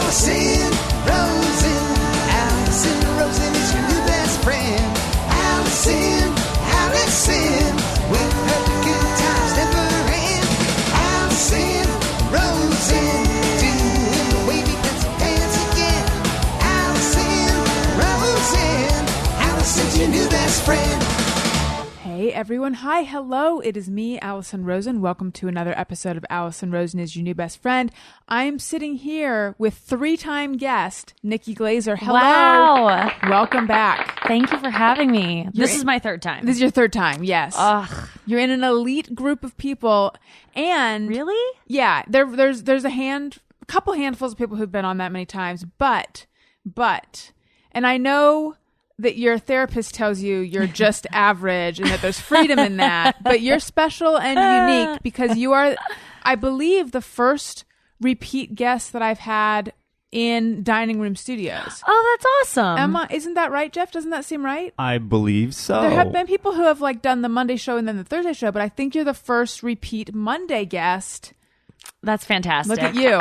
Allison Rosen. Allison Rosen is your new best friend. Allison, with her good times never end. Allison Rosen, doing the wavy pencil dance again. Allison's your new best friend. Hey everyone, hi, hello, it is me, Allison Rosen. Welcome to another episode of Allison Rosen is your new best friend. I'm sitting here with three-time guest, Nikki Glaser. Hello. Wow. Welcome back. Thank you for having me. This is my third time. This is your third time, yes. Ugh. You're in an elite group of people, and... Really? Yeah, there's a couple handfuls of people who've been on that many times, but, and I know that your therapist tells you you're just average and that there's freedom in that, but you're special and unique because you are, I believe, the first repeat guest that I've had in Dining Room Studios. Oh, that's awesome. Emma, isn't that right, Jeff? Doesn't that seem right? I believe so. There have been people who have done the Monday show and then the Thursday show, but I think you're the first repeat Monday guest. That's fantastic. Look at you.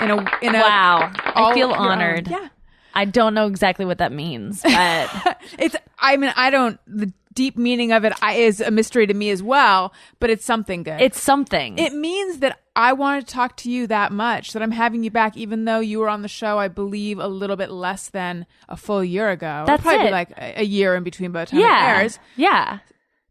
Wow. I feel honored. Yeah. I don't know exactly what that means, but the deep meaning of it is a mystery to me as well, but it's something good. it's something. It means that I want to talk to you that much, that I'm having you back, even though you were on the show, I believe, a little bit less than a full year ago. That's It'll probably it. be a year in between by the time it airs. Yeah.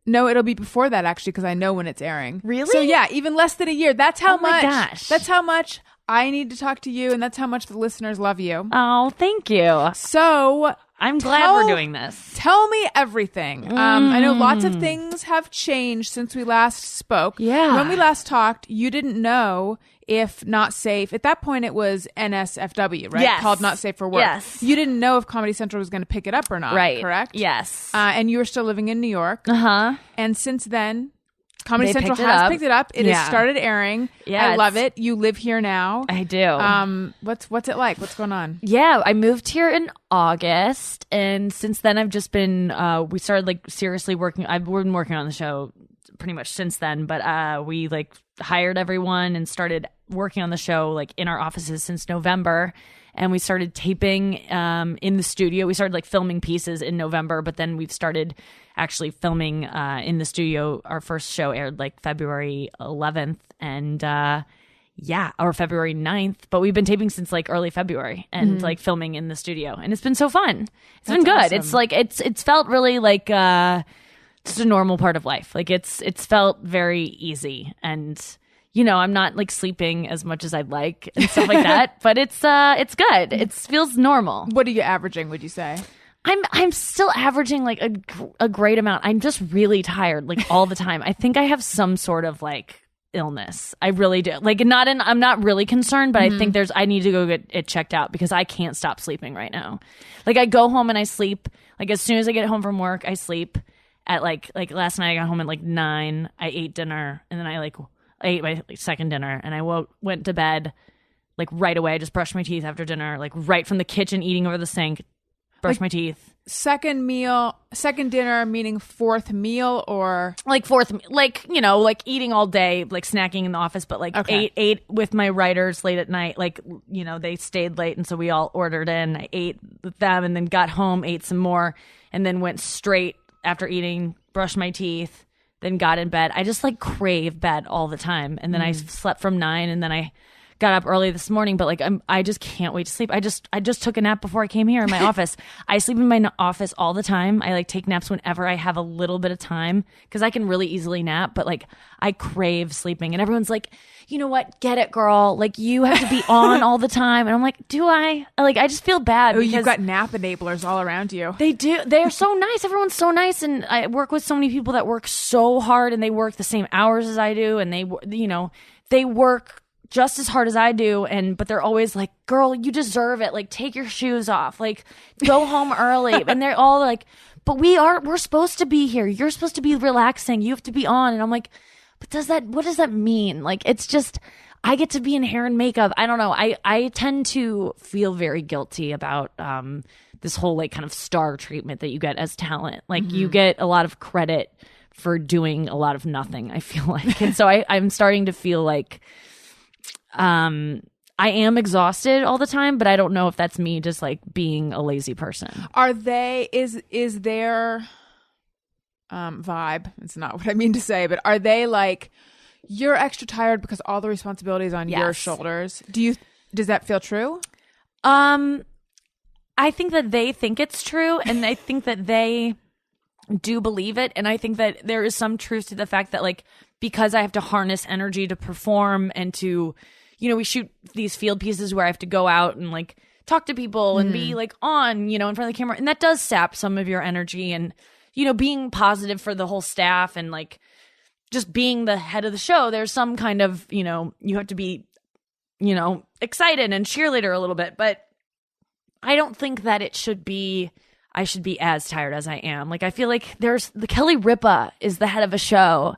No, it'll be before that, actually, because I know when it's airing. Really? So yeah, even less than a year. That's how Oh my much. gosh. That's how much I need to talk to you, and that's how much the listeners love you. Oh, thank you. So I'm glad we're doing this. Tell me everything. I know lots of things have changed since we last spoke. Yeah. When we last talked, you didn't know if Not Safe. At that point, it was NSFW, right? Yes. Called Not Safe for Work. Yes. You didn't know if Comedy Central was going to pick it up or not, Right. correct? Yes. And you were still living in New York. Uh-huh. And since then, Comedy They Central picked it has up. picked it up. It Yeah. has started airing. Yeah, I love it. You live here now. I do. What's it like? What's going on? Yeah, I moved here in August, and since then I've just been we started seriously working. I've been working on the show pretty much since then, but we hired everyone and started working on the show in our offices since November, and we started taping in the studio. We started filming pieces in November, but then we've started actually filming in the studio. Our first show aired February 11th and or February 9th, but we've been taping since early February and filming in the studio, and it's been so fun. It's been good. Awesome. It's felt really just a normal part of life. It's felt very easy, and I'm not sleeping as much as I'd like and stuff like that, but it's good. It feels normal. What are you averaging, would you say? I'm still averaging a great amount. I'm just really tired all the time. I think I have some sort of illness. I really do. I'm not really concerned, but I think I need to go get it checked out because I can't stop sleeping right now. I go home and I sleep. As soon as I get home from work, I sleep at last night I got home at 9. I ate dinner, and then I ate my second dinner, and I went to bed right away. I just brushed my teeth after dinner, right from the kitchen, eating over the sink. Brush my teeth. Second dinner, meaning fourth meal, or fourth, eating all day, snacking in the office, but Okay. ate with my writers late at night. They stayed late, and so we all ordered in. I ate with them, and then got home, ate some more, and then went straight after eating, brushed my teeth, then got in bed. I just crave bed all the time, and then I slept from 9, and then I got up early this morning, but I just can't wait to sleep. I just took a nap before I came here in my office. I sleep in my office all the time. I take naps whenever I have a little bit of time because I can really easily nap, but I crave sleeping, and everyone's you know what? Get it, girl. You have to be on all the time. And I'm do I? I just feel bad. oh, because you've got nap enablers all around you. they do. They're so nice. Everyone's so nice. And I work with so many people that work so hard, and they work the same hours as I do. And they work just as hard as I do, but they're always girl, you deserve it. Take your shoes off. Go home early. And they're all but we're supposed to be here. You're supposed to be relaxing. You have to be on. And I'm but what does that mean? It's just, I get to be in hair and makeup. I don't know. I tend to feel very guilty about this whole kind of star treatment that you get as talent. You get a lot of credit for doing a lot of nothing, I feel and so I'm starting to feel I am exhausted all the time, but I don't know if that's me just like being a lazy person. Are they, is their vibe, it's not what I mean to say, but are they like, you're extra tired because all the responsibilities on your shoulders? Does that feel true? I think that they think it's true, and I think that they do believe it, and I think that there is some truth to the fact that like, because I have to harness energy to perform and to, you know, we shoot these field pieces where I have to go out and like talk to people and be like on, you know, in front of the camera, and that does sap some of your energy, and you know, being positive for the whole staff and like just being the head of the show, there's some kind of, you know, you have to be, you know, excited and cheerleader a little bit, but I don't think that I should be as tired as I am. Like, I feel like there's the Kelly Ripa is the head of a show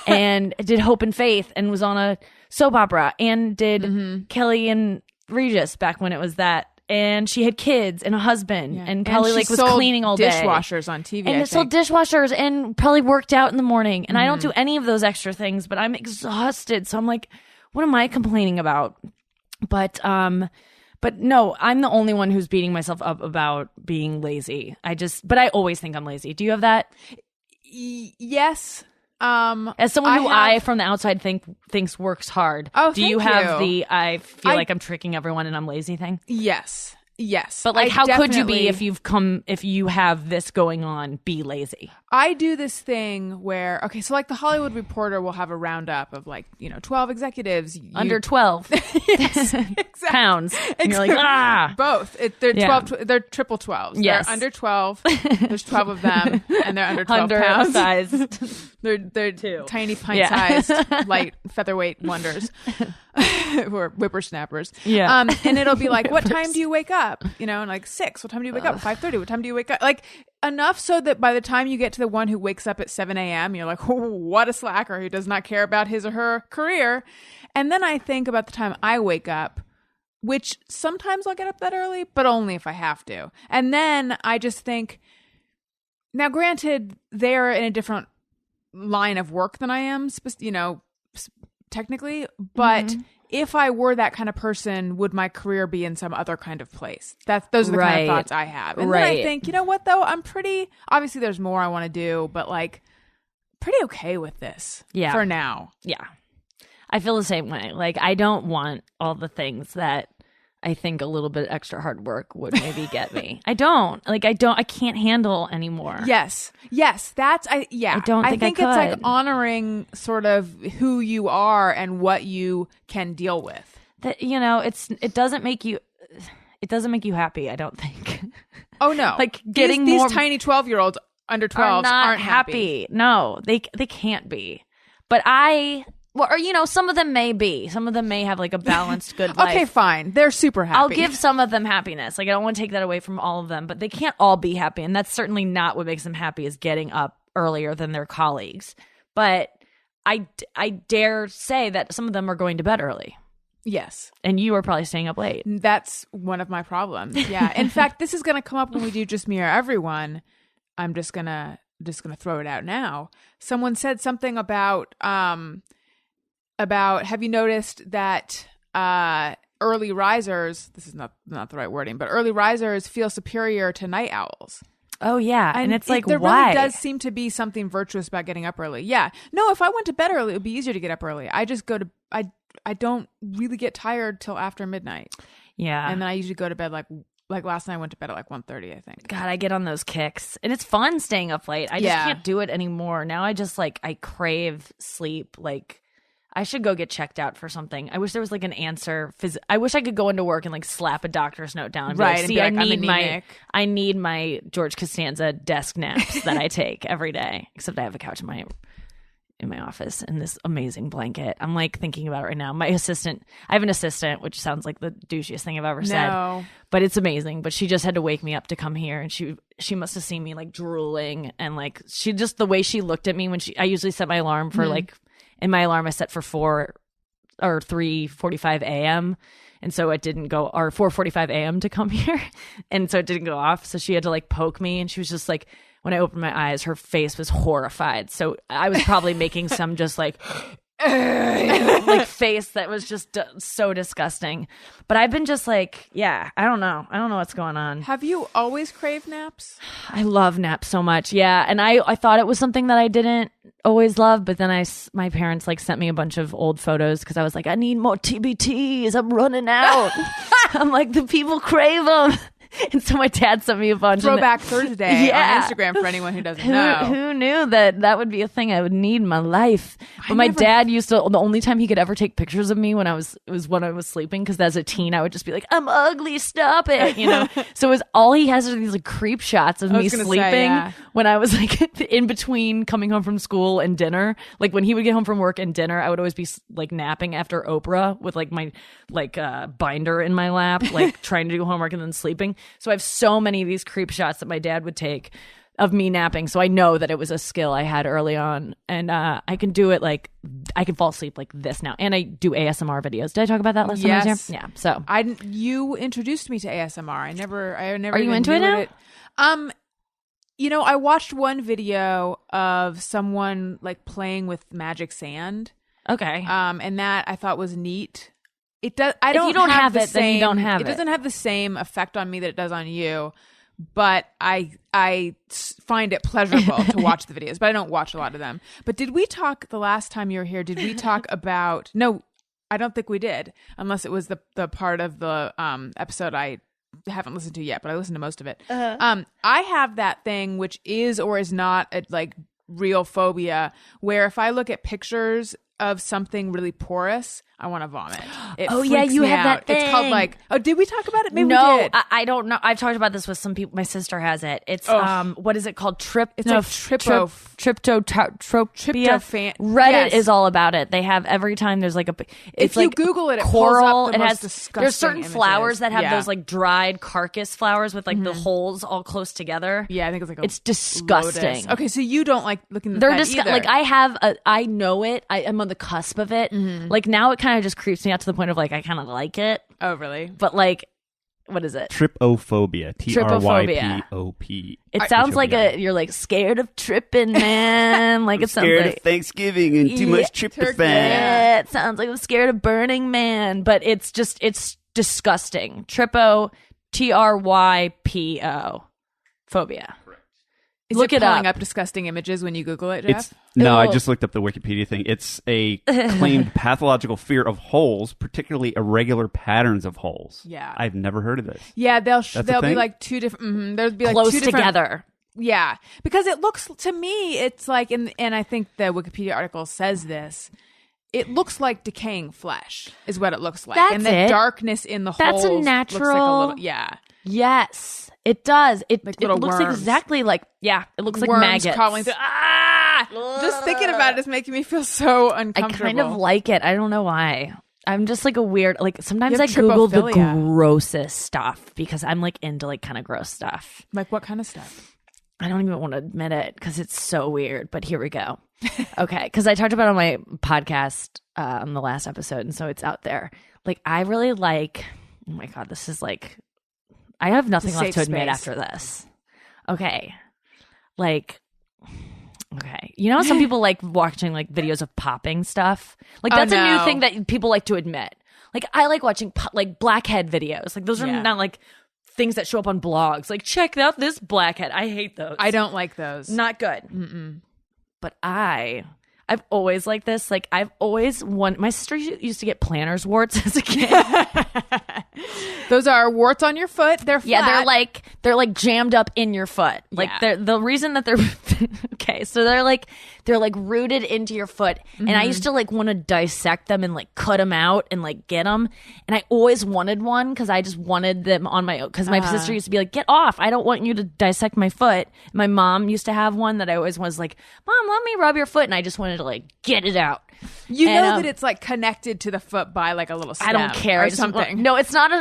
and did Hope and Faith and was on a soap opera and did Kelly and Regis back when it was that. And she had kids and a husband and probably like was cleaning all day. Dishwashers on TV. And sold dishwashers and probably worked out in the morning. And I don't do any of those extra things, but I'm exhausted. So I'm like, what am I complaining about? But no, I'm the only one who's beating myself up about being lazy. But I always think I'm lazy. Do you have that? Yes. As someone who from the outside thinks works hard. Oh, do you have the I feel like I'm tricking everyone and I'm lazy thing? Yes. But like, how could you be if you have this going on, be lazy? I do this thing where, okay, so like the Hollywood Reporter will have a roundup of like, you know, 12 executives. Under 12 yes, exactly. pounds. And you're like, Both. They're 12, they're triple 12s. Yes. They're under 12. There's 12 of them and they're under 12 pounds. Sized. They're tiny pint-sized, light featherweight wonders. Who are whippersnappers. Yeah. And it'll be like, what time do you wake up? You know, and like 6. What time do you wake up? 5:30. What time do you wake up? Like, enough so that by the time you get to the one who wakes up at 7 a.m., you're like, oh, what a slacker who does not care about his or her career. And then I think about the time I wake up, which sometimes I'll get up that early, but only if I have to. And then I just think, now granted, they're in a different line of work than I am, you know, technically, but if I were that kind of person, would my career be in some other kind of place? Those are the kind of thoughts I have. And then I think, you know what, though? I'm pretty, obviously there's more I want to do, but like, pretty okay with this for now. Yeah. I feel the same way. Like, I don't want all the things that I think a little bit extra hard work would maybe get me. I can't handle anymore. Yes. I think it's like honoring sort of who you are and what you can deal with. That, you know, it doesn't make you happy, I don't think. Oh no. Like getting these tiny 12-year-olds under 12 aren't happy. No, they can't be. But or, you know, some of them may be. Some of them may have like a balanced good life. Okay, fine. They're super happy. I'll give some of them happiness. Like, I don't want to take that away from all of them, but they can't all be happy. And that's certainly not what makes them happy, is getting up earlier than their colleagues. But I dare say that some of them are going to bed early. Yes. And you are probably staying up late. That's one of my problems. Yeah. In fact, this is going to come up when we do Just Me or Everyone. I'm just going to throw it out now. Someone said something about have you noticed that early risers, this is not the right wording, but early risers feel superior to night owls. Oh yeah. And it's like, there why? really does seem to be something virtuous about getting up early. Yeah. No, if I went to bed early, it would be easier to get up early. I just I don't really get tired till after midnight. Yeah. And then I usually go to bed like last night I went to bed at like 1:30, I think. God, I get on those kicks. And it's fun staying up late. I just can't do it anymore. Now I just I crave sleep. Like, I should go get checked out for something. I wish there was like an answer. I wish I could go into work and like slap a doctor's note down and be like, see, I need my George Costanza desk naps that I take every day. Except I have a couch in my office and this amazing blanket. I'm like thinking about it right now. I have an assistant, which sounds like the douchiest thing I've ever said, but it's amazing. But she just had to wake me up to come here, and she must have seen me like drooling, and like the way she looked at me when I usually set my alarm for in my alarm I set for 4 or 3:45 a.m. And so it didn't go, or 4:45 a.m. to come here. And so it didn't go off. So she had to like poke me, and she was just like, when I opened my eyes, her face was horrified. So I was probably making some just like like face that was just so disgusting. But I've been just like, I don't know what's going on. Have you always craved naps? I love naps so much. Yeah. And I thought it was something that I didn't always love, but then my parents like sent me a bunch of old photos because I was like, I need more TBTs. I'm running out. I'm like, the people crave them. And so my dad sent me a bunch. Throwback Thursday on Instagram for anyone who doesn't know. Who knew that would be a thing I would need in my life? But my dad used to, the only time he could ever take pictures of me when I was sleeping, because as a teen I would just be like, I'm ugly, stop it, So it was all he has are these like creep shots of me sleeping when I was like in between coming home from school and dinner. Like when he would get home from work and dinner, I would always be like napping after Oprah with like my binder in my lap, like trying to do homework and then sleeping. So I have so many of these creep shots that my dad would take of me napping. So I know that it was a skill I had early on. And I can do it like, I can fall asleep like this now. And I do ASMR videos. Did I talk about that last time I was here? Yeah. So you introduced me to ASMR. I never Are you into it now? I watched one video of someone like playing with magic sand. Okay. And that I thought was neat. It does. If you don't have it, then you don't have it. It doesn't have the same effect on me that it does on you, but I find it pleasurable to watch the videos. But I don't watch a lot of them. But did we talk the last time you were here? Did we talk about? No, I don't think we did. Unless it was the part of the episode I haven't listened to yet, but I listened to most of it. I have that thing which is or is not a like real phobia, where if I look at pictures of something really porous, I want to vomit. You have that thing. It's called like, did we talk about it? Maybe no, we did. I don't know. I've talked about this with some people. My sister has it. It's what is it called? Tryptophan. Reddit is all about it. They have every time there's like if you Google it, coral. It has disgusting there's certain images. flowers that have those like dried carcass flowers with like the holes all close together. Yeah, I think it's like it's disgusting. Lotus. Okay, so you don't like looking at They're that either. Like I know it. I'm on the cusp of it. Like now it kind of just creeps me out to the point of like I kind of like it. Oh, really? But like, what is it? Trypophobia. Trypop. It sounds like you're like scared of tripping, man. Like it sounds scared like of Thanksgiving and too much tryptophan. Yeah, it sounds like I'm scared of Burning Man, but it's disgusting. Trypo phobia. Look it pulling up disgusting images when you Google it, Jeff? No, I just looked up the Wikipedia thing. It's a claimed pathological fear of holes, particularly irregular patterns of holes. Yeah. I've never heard of this. Yeah, they'll be like two different. There'll be like close two different, together. Yeah, because it looks to me, it's like, and I think the Wikipedia article says this. It looks like decaying flesh, is what it looks like, That's and the darkness in the holes. That's a natural. Looks like a little, yeah. Yes, it does. It like it looks worms. exactly like it looks like worms maggots crawling through. Just thinking about it is making me feel so uncomfortable. I kind of like it. I don't know why. I'm just like a weird, like sometimes I have Google the trypophilia. grossest stuff because I'm like into like kind of gross stuff. Like what kind of stuff? I don't even want to admit it because it's so weird, but here we go. Okay, because I talked about it on my podcast on the last episode, and so it's out there. Like I really like, oh my God, this is like, I have nothing left to admit after this. Okay. Like, okay. You know, some people like watching like videos of popping stuff. Like that's a new thing that people like to admit. Like I like watching like blackhead videos. Like those are not like things that show up on blogs. Like check out this blackhead. I hate those. I don't like those. Not good. But I've always liked this. Like I've always my sister used to get planner's warts as a kid. Those are warts on your foot. They're flat. Yeah, they're like jammed up in your foot. Like they're the reason that they're okay. So they're like rooted into your foot. And I used to like want to dissect them and like cut them out and like get them. And I always wanted one because I just wanted them on my own. Because my sister used to be like, "Get off! I don't want you to dissect my foot." My mom used to have one that I always was like, "Mom, let me rub your foot," and I just wanted to like get it out. You know that it's like connected to the foot by like a little stem. I don't care or something. No, it's not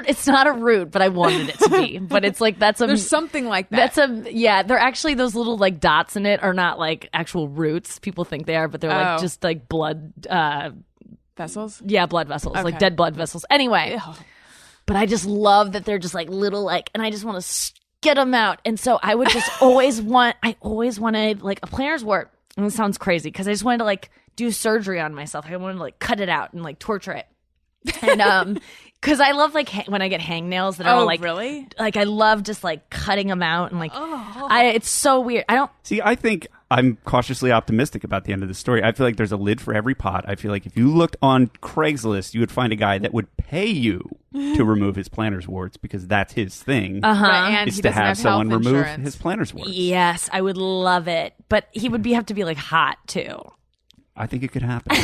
a root, but I wanted it to be. But it's like there's something like that. They're actually those little like dots in it are not like actual roots. People think they are, but they're like just like blood vessels. Yeah, blood vessels, like dead blood vessels. Anyway, but I just love that they're just like little like, and I just want to get them out. And so I would just always wanted like a planner's wart. And it sounds crazy because I just wanted to like do surgery on myself. I want to like cut it out and like torture it. And because I love like when I get hangnails that are like really like I love just like cutting them out and like it's so weird. I don't See, I think I'm cautiously optimistic about the end of the story. I feel like there's a lid for every pot. I feel like if you looked on Craigslist, you would find a guy that would pay you to remove his plantar's warts because that's his thing. and Is he to doesn't have someone health remove insurance. his plantar's warts. Yes, I would love it, but he would have to be like hot too. I think it could happen.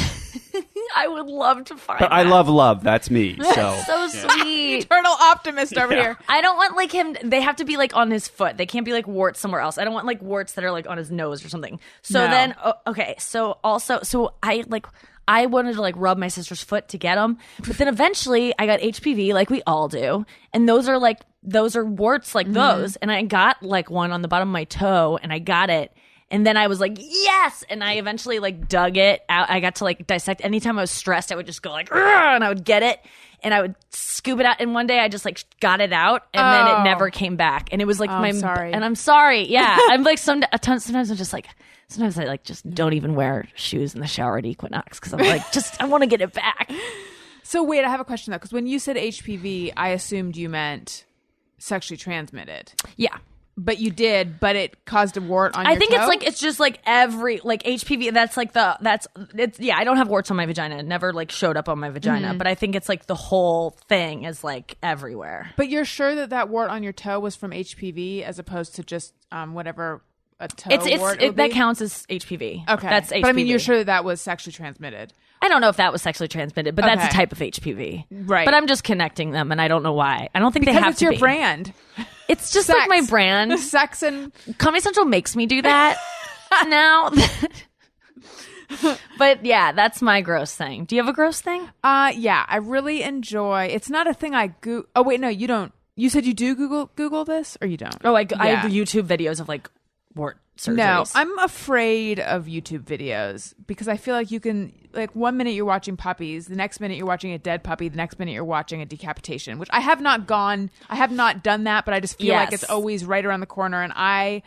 I would love to find. But I love. That's me. So so sweet. Eternal optimist over here. I don't want like him. They have to be like on his foot. They can't be like warts somewhere else. I don't want like warts that are like on his nose or something. So No. then, okay. So also, I wanted to like rub my sister's foot to get them, but then eventually I got HPV, like we all do, and those are warts like those, and I got like one on the bottom of my toe, and I got it. And then I was like, yes! And I eventually like dug it out. I got to like dissect. Anytime I was stressed, I would just go like, "Argh!" And I would get it and I would scoop it out. And one day I just like got it out and then it never came back. And it was like I'm sorry. And I'm sorry. Yeah. I'm like, sometimes I'm just like, sometimes I like just don't even wear shoes in the shower at Equinox because I'm like, I want to get it back. So wait, I have a question though, because when you said HPV, I assumed you meant sexually transmitted. Yeah. But you did, but it caused a wart on your I think toe? it's just like every like HPV. I don't have warts on my vagina. It never like showed up on my vagina, but I think it's like the whole thing is like everywhere. But you're sure that wart on your toe was from HPV as opposed to just whatever a toe wart would that be? counts as HPV. Okay. That's HPV. But I mean, you're sure that was sexually transmitted. I don't know if that was sexually transmitted, but that's a Okay. type of HPV. Right. But I'm just connecting them, and I don't know why. I don't think Because they have it's to your be. brand. It's just Sex. like my brand. Sex and... Comedy Central makes me do that now. But yeah, that's my gross thing. Do you have a gross thing? Yeah, I really enjoy... It's not a thing I Oh, wait, no, you don't. You said you do Google this, or you don't? Oh, I Yeah. have YouTube videos of like wart surgeries. No, I'm afraid of YouTube videos because I feel like you can, like, 1 minute you're watching puppies, the next minute you're watching a dead puppy, the next minute you're watching a decapitation, which I have not done that, but I just feel like Yes. it's always right around the corner, and I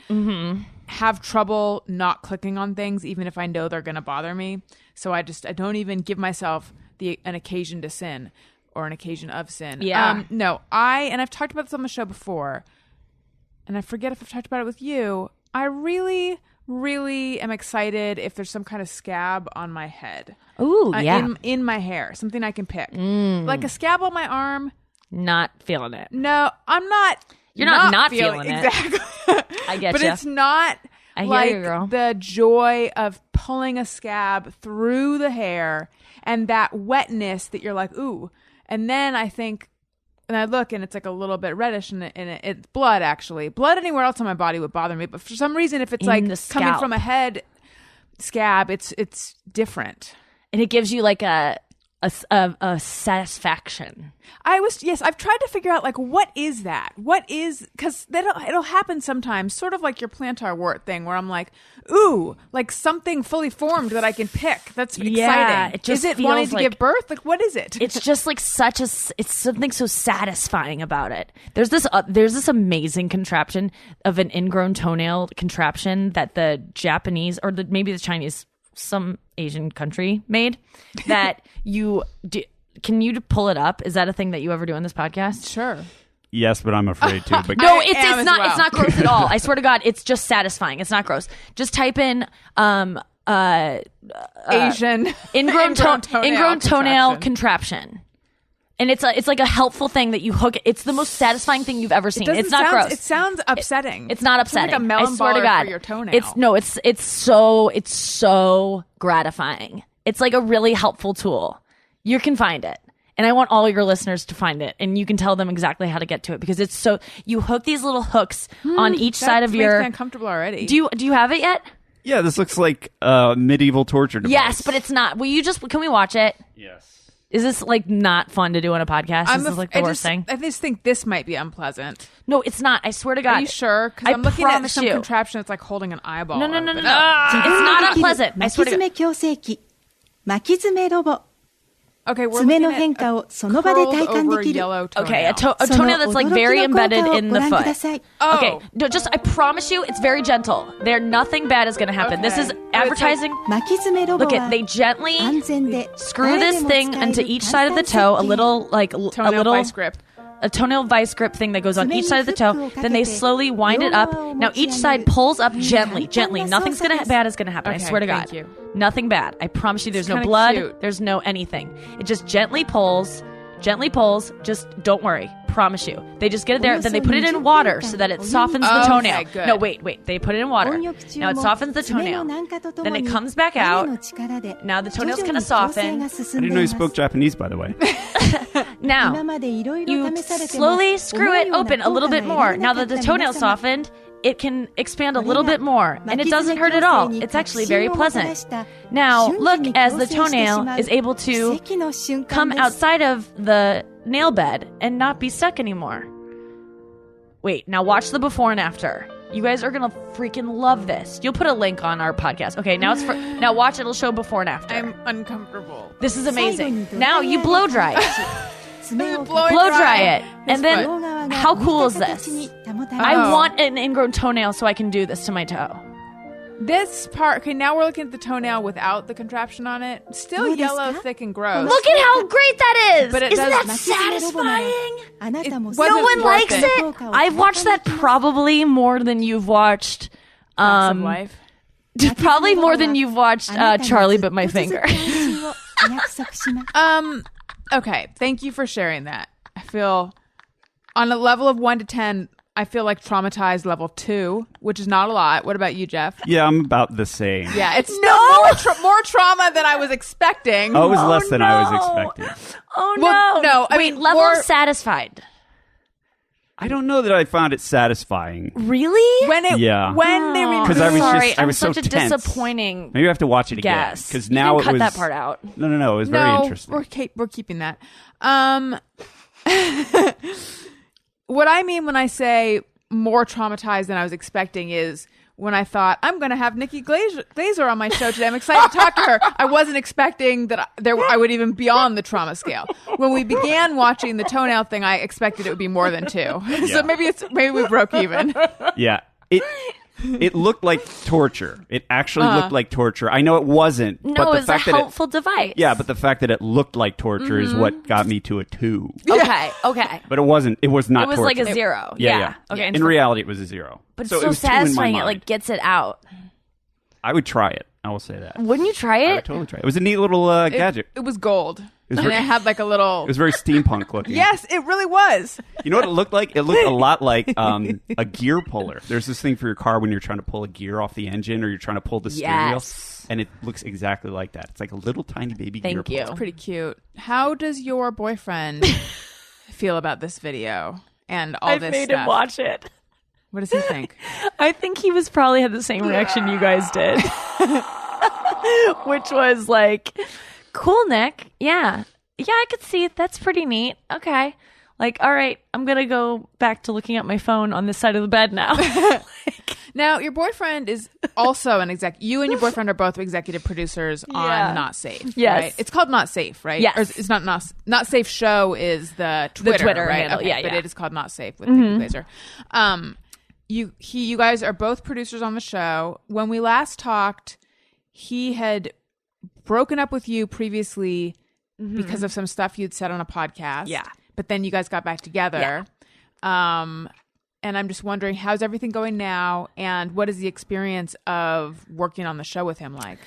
have trouble not clicking on things even if I know they're going to bother me. So I don't even give myself an occasion to sin or an occasion of sin. Yeah. No, I've talked about this on the show before, and I forget if I've talked about it with you. I really, really am excited if there's some kind of scab on my head. Ooh, yeah. In my hair, something I can pick. Like a scab on my arm. Not feeling it. No, I'm not. You're not feeling it. Exactly. I get But you. it's not I hear like you, girl. the joy of pulling a scab through the hair and that wetness that you're like, ooh. And then I think, and I look and it's like a little bit reddish and it's blood actually. Blood anywhere else on my body would bother me. But for some reason, if it's In like the coming scalp. from a head scab, it's different. And it gives you like a satisfaction. I've tried to figure out like what is that? What is, because it'll happen sometimes, sort of like your plantar wart thing, where I'm like, ooh, like something fully formed that I can pick. That's exciting. Yeah, it just is it feels wanting to like- give birth? Like what is it? It's just like it's something so satisfying about it. There's this amazing contraption of an ingrown toenail contraption that the Japanese or maybe the Chinese, some Asian country made that you do. Can you pull it up? Is that a thing that you ever do on this podcast? Sure. yes, but I'm afraid to. But No, I it's am as not. well. It's not gross at all. I swear to God, it's just satisfying. It's not gross. Just type in Asian ingrown toenail contraption. contraption. And it's like a helpful thing that you hook. It's the most satisfying thing you've ever seen. It's not gross. It sounds upsetting. It's not It sounds upsetting. like a melon I swear to baller God, for your toenail. It's so gratifying. It's like a really helpful tool. You can find it, and I want all your listeners to find it, and you can tell them exactly how to get to it because it's so. You hook these little hooks on each side of makes your. me uncomfortable already. Do you have it yet? yeah, this looks like medieval torture device. Yes, but it's not. Can we watch it? Yes. Is this like not fun to do on a podcast? Is this like the worst thing? I just think this might be unpleasant. No, it's not. I swear to God. Are you sure? Because I I'm looking at promise some you. contraption that's like holding an eyeball. No. open. It's not unpleasant. I 巻き swear to 爪 God. 矯正器巻き爪ロボ Okay, we're 爪 looking の at 変化 a をその場で curled 体感 over できる。 yellow toenail. Okay, a その toenail that's like 驚き very の効果 embedded を in ご the 覧くだ foot. さい。 Okay, Oh. no, just I promise you, it's very gentle. There, nothing bad is going to happen. This is Okay. advertising. 巻き爪ロボ Look は at they gently 安全で screw 誰 this でも thing 使える into each side of the 簡 toe, 単 a little like a Toenail little vice grip. a toenail vice grip thing that goes on each side of the toe. Then they slowly wind it up. Now each side pulls up gently, gently. Nothing's bad is gonna happen. I Okay, swear to God. thank you. Nothing bad. I promise you. There's no kinda blood. cute. There's no anything. It just gently pulls. Gently pulls. Just don't worry. Promise you. They just get it there. Then they put it in water so that it softens the Okay, toenail. good. No, wait. They put it in water. 温浴中 Now it も softens the 爪 toenail. の軟化とと Then も it に comes back 種 out. の力で Now the 徐 toenail's 々 gonna に矯正 soften. が I 進ん didn't で know い you ます spoke Japanese, by the way. Now 今までいろいろ you 試されても slowly screw it 思うよう open な a little 効果 bit が more. 得ら Now れな that か the った皆 toenail 様 softened, it can expand a これ little が bit more, and it doesn't hurt at all. It's actually very pleasant. Now, look as the toenail is able to come outside of the nail bed and not be stuck anymore. Wait, now watch the before and after. You guys are gonna freaking love this. You'll put a link on our podcast. Okay, now now watch. It'll show before and after. I'm uncomfortable. This is amazing. Now you blow dry it. Blow Blow dry it, and then foot. how cool is this? I Oh. want an ingrown toenail so I can do this to my toe. This part, okay, now we're looking at the toenail without the contraption on it. Still What is yellow, that? thick, and gross. Look at how great that is! But it Isn't does- that satisfying? あなたも It の wasn't one worth likes it. it. I've watched that probably more than you've watched. Facts of life. Probably more than you've watched Charlie But My Finger. お約束します Okay, thank you for sharing that. I feel, on a level of 1 to 10, I feel like traumatized level 2, which is not a lot. What about you, Jeff? Yeah, I'm about the same. Yeah, it's still more trauma than I was expecting. Oh, it was less than I was no. expecting. Oh no! Well, no, I Wait, mean, level more- of satisfied. I don't know that I found it satisfying. Really? When they Oh, Because I was sorry, just- I was I'm so such a tense. disappointing Maybe I have to watch it again. guess. Because You now can it cut was that part out. No, it was very interesting. We're keeping that. What I mean when I say more traumatized than I was expecting is when I thought, I'm going to have Nikki Glaser on my show today. I'm excited to talk to her. I wasn't expecting that I would even be on the trauma scale. When we began watching the toenail thing, I expected it would be more than 2. Yeah. So maybe we broke even. Yeah. It looked like torture. It actually looked like torture. I know it wasn't. No, but the it was a fact that helpful device. Yeah, but the fact that it looked like torture is what got me to a 2. Okay. But it wasn't. It was not It was torture. like a 0. Yeah. Okay. In reality, it was a 0. But it's so so it was 2 in my satisfying. It mind. like gets it out. I would try it. I will say that. Wouldn't you try I would it? totally try it. It was a neat little gadget. It was gold. was And very- it had like a little... It was very steampunk looking. Yes, it really was. You know what it looked like? It looked a lot like a gear puller. There's this thing for your car when you're trying to pull a gear off the engine or you're trying to pull the steering wheel. Yes. And it looks exactly like that. It's like a little tiny baby gear Thank you. puller. Pretty cute. How does your boyfriend feel about this video and all this stuff? watch it. What does he think? I think he was probably had the same reaction you guys did. Which was like, cool, Nick. Yeah, I could see it. That's pretty neat. Okay. Like, all right, I'm going to go back to looking at my phone on this side of the bed now. Now, your boyfriend is also an exec. You and your boyfriend are both executive producers Yeah. on Not Safe. Yes. Right? It's called Not Safe, right? Yes. Or it's not Safe Show is the Twitter, Twitter right? handle. Okay, Yeah, but yeah. it is called Not Safe with Nikki Glaser. You guys are both producers on the show. When we last talked, he had broken up with you previously because of some stuff you'd said on a podcast. Yeah. But then you guys got back together. And I'm just wondering, how's everything going now? And what is the experience of working on the show with him like?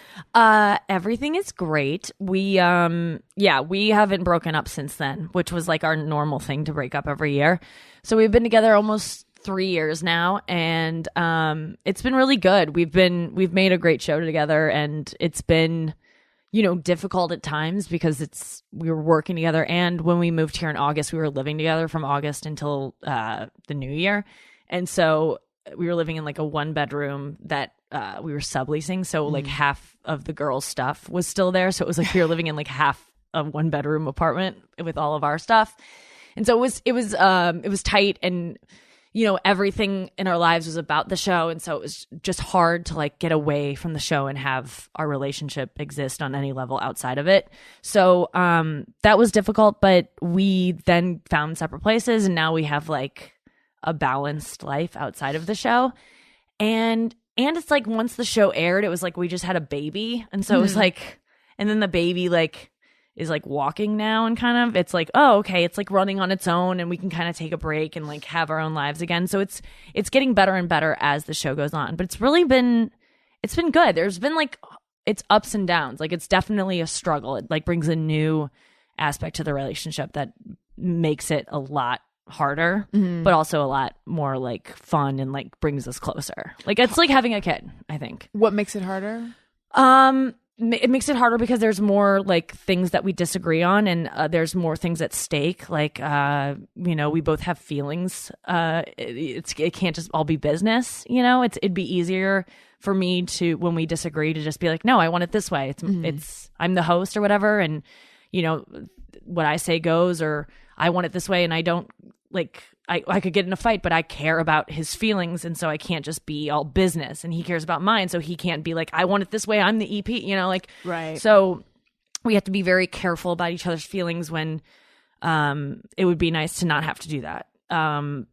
Everything is great. We haven't broken up since then, which was like our normal thing to break up every year. So we've been together almost 3 years now, and it's been really good. We've made a great show together, and it's been, difficult at times because we were working together, and when we moved here in August, we were living together from August until the new year, and so we were living in like a 1-bedroom that we were subleasing, so like half of the girls' stuff was still there, so it was like we were living in like half a 1-bedroom apartment with all of our stuff, and so it was tight, and everything in our lives was about the show. And so it was just hard to like get away from the show and have our relationship exist on any level outside of it. So that was difficult, but we then found separate places and now we have like a balanced life outside of the show. And it's like once the show aired, it was like we just had a baby. And so it was like, and then the baby like is like walking now and kind of it's like, oh, okay, it's like running on its own and we can kind of take a break and like have our own lives again. So it's getting better and better as the show goes on. But it's been good. There's been like it's ups and downs. Like it's definitely a struggle. It like brings a new aspect to the relationship that makes it a lot harder, but also a lot more like fun and like brings us closer. Like it's like having a kid, I think. What makes it harder? It makes it harder because there's more like things that we disagree on and there's more things at stake. Like, we both have feelings. It can't just all be business, it'd be easier for me to, when we disagree, to just be like, no, I want it this way. It's I'm the host or whatever. And, what I say goes, or I want it this way. And I don't like, I could get in a fight, but I care about his feelings. And so I can't just be all business and he cares about mine. So he can't be like, I want it this way. I'm the EP, right. So we have to be very careful about each other's feelings when it would be nice to not have to do that. And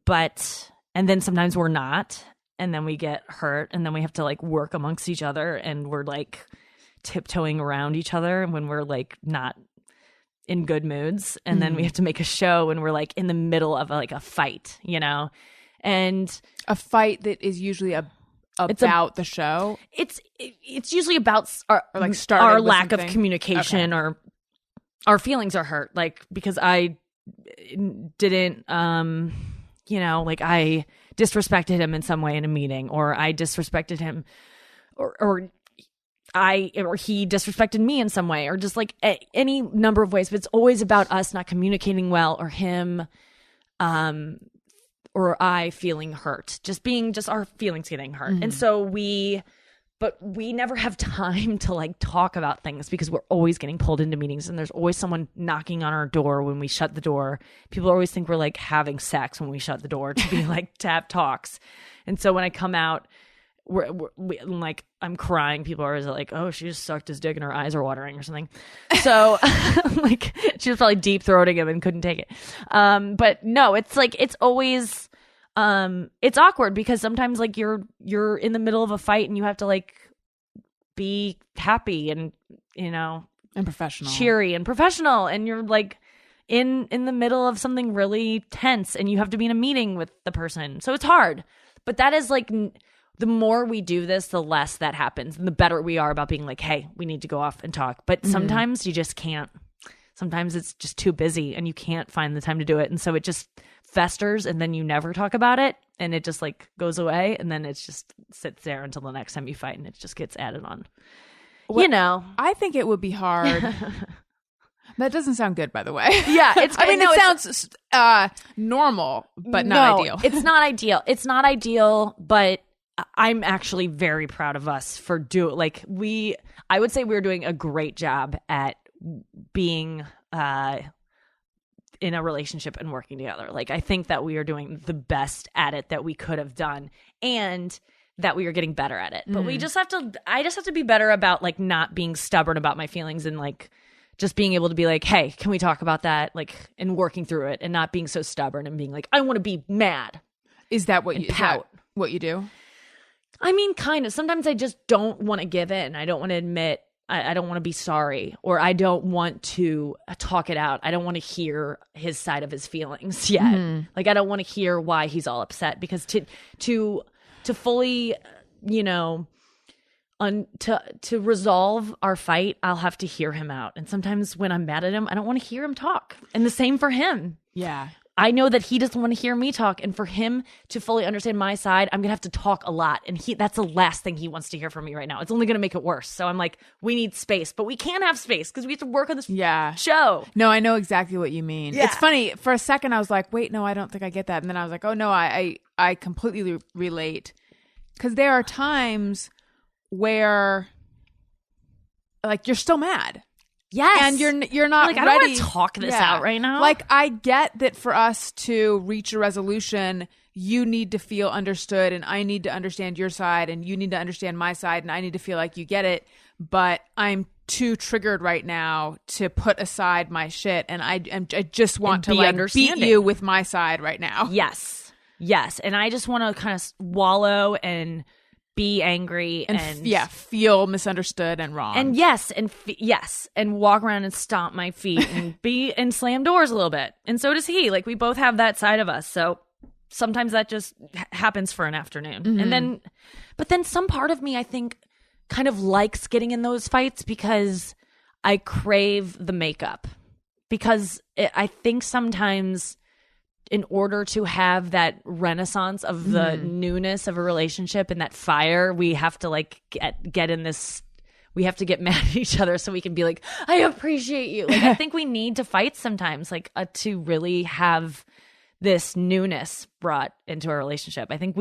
then sometimes we're not, and then we get hurt and then we have to like work amongst each other and we're like tiptoeing around each other when we're like not in good moods, and then we have to make a show and we're like in the middle of like a fight, and a fight that is usually about the show. It's usually about our lack of communication, or our feelings are hurt, like because I didn't like I disrespected him in some way in a meeting, or I disrespected him or he disrespected me in some way, or just like any number of ways. But it's always about us not communicating well, or him or I feeling hurt, just our feelings getting hurt. And so we never have time to like talk about things because we're always getting pulled into meetings and there's always someone knocking on our door when we shut the door. People always think we're like having sex when we shut the door to be like to have talks. And so when I come out, like I'm crying, people are always like, oh, she just sucked his dick and her eyes are watering or something. So like she was probably deep throating him and couldn't take it. But no, it's like it's always it's awkward because sometimes like you're in the middle of a fight and you have to like be happy and and professional, cheery and professional, and you're like in the middle of something really tense and you have to be in a meeting with the person. So it's hard. But that is like the more we do this, the less that happens, and the better we are about being like, hey, we need to go off and talk. But sometimes you just can't. Sometimes it's just too busy and you can't find the time to do it. And so it just festers and then you never talk about it and it just like goes away and then it just sits there until the next time you fight and it just gets added on. I think it would be hard. That doesn't sound good, by the way. Yeah, it sounds normal, but not ideal. It's not ideal. It's not ideal, but I'm actually very proud of us for I would say we're doing a great job at being in a relationship and working together. Like I think that we are doing the best at it that we could have done, and that we are getting better at it. But I just have to be better about like not being stubborn about my feelings and like just being able to be like, hey, can we talk about that? Like, and working through it and not being so stubborn and being like, I want to be mad. Is that what what you do? I mean, kind of. Sometimes I just don't want to give in. I don't want to admit. I don't want to be sorry, or I don't want to talk it out. I don't want to hear his side of his feelings yet. Like, I don't want to hear why he's all upset, because to fully, to resolve our fight, I'll have to hear him out. And sometimes when I'm mad at him, I don't want to hear him talk. And the same for him. Yeah. I know that he doesn't want to hear me talk, and for him to fully understand my side, I'm gonna have to talk a lot, and that's the last thing he wants to hear from me right now. It's only gonna make it worse. So I'm like, we need space, but we can't have space because we have to work on this show. No, I know exactly what you mean. Yeah. It's funny. For a second, I was like, wait, no, I don't think I get that, and then I was like, oh no, I completely relate, because there are times where like you're still mad. Yes. And you're not like, I ready. don't want to talk this out right now. Like, I get that for us to reach a resolution, you need to feel understood, and I need to understand your side, and you need to understand my side, and I need to feel like you get it. But I'm too triggered right now to put aside my shit, and I just want to be like beat understanding. you with my side right now. Yes. And I just want to kind of wallow and be angry and feel misunderstood and wrong. And and walk around and stomp my feet and slam doors a little bit. And so does he. Like, we both have that side of us. So sometimes that just happens for an afternoon. And then some part of me, I think, kind of likes getting in those fights because I crave the makeup. Because I think sometimes in order to have that renaissance of the newness of a relationship and that fire, we have to like get in this, we have to get mad at each other so we can be like, I appreciate you. Like, I think we need to fight sometimes, like to really have this newness brought into a relationship. I think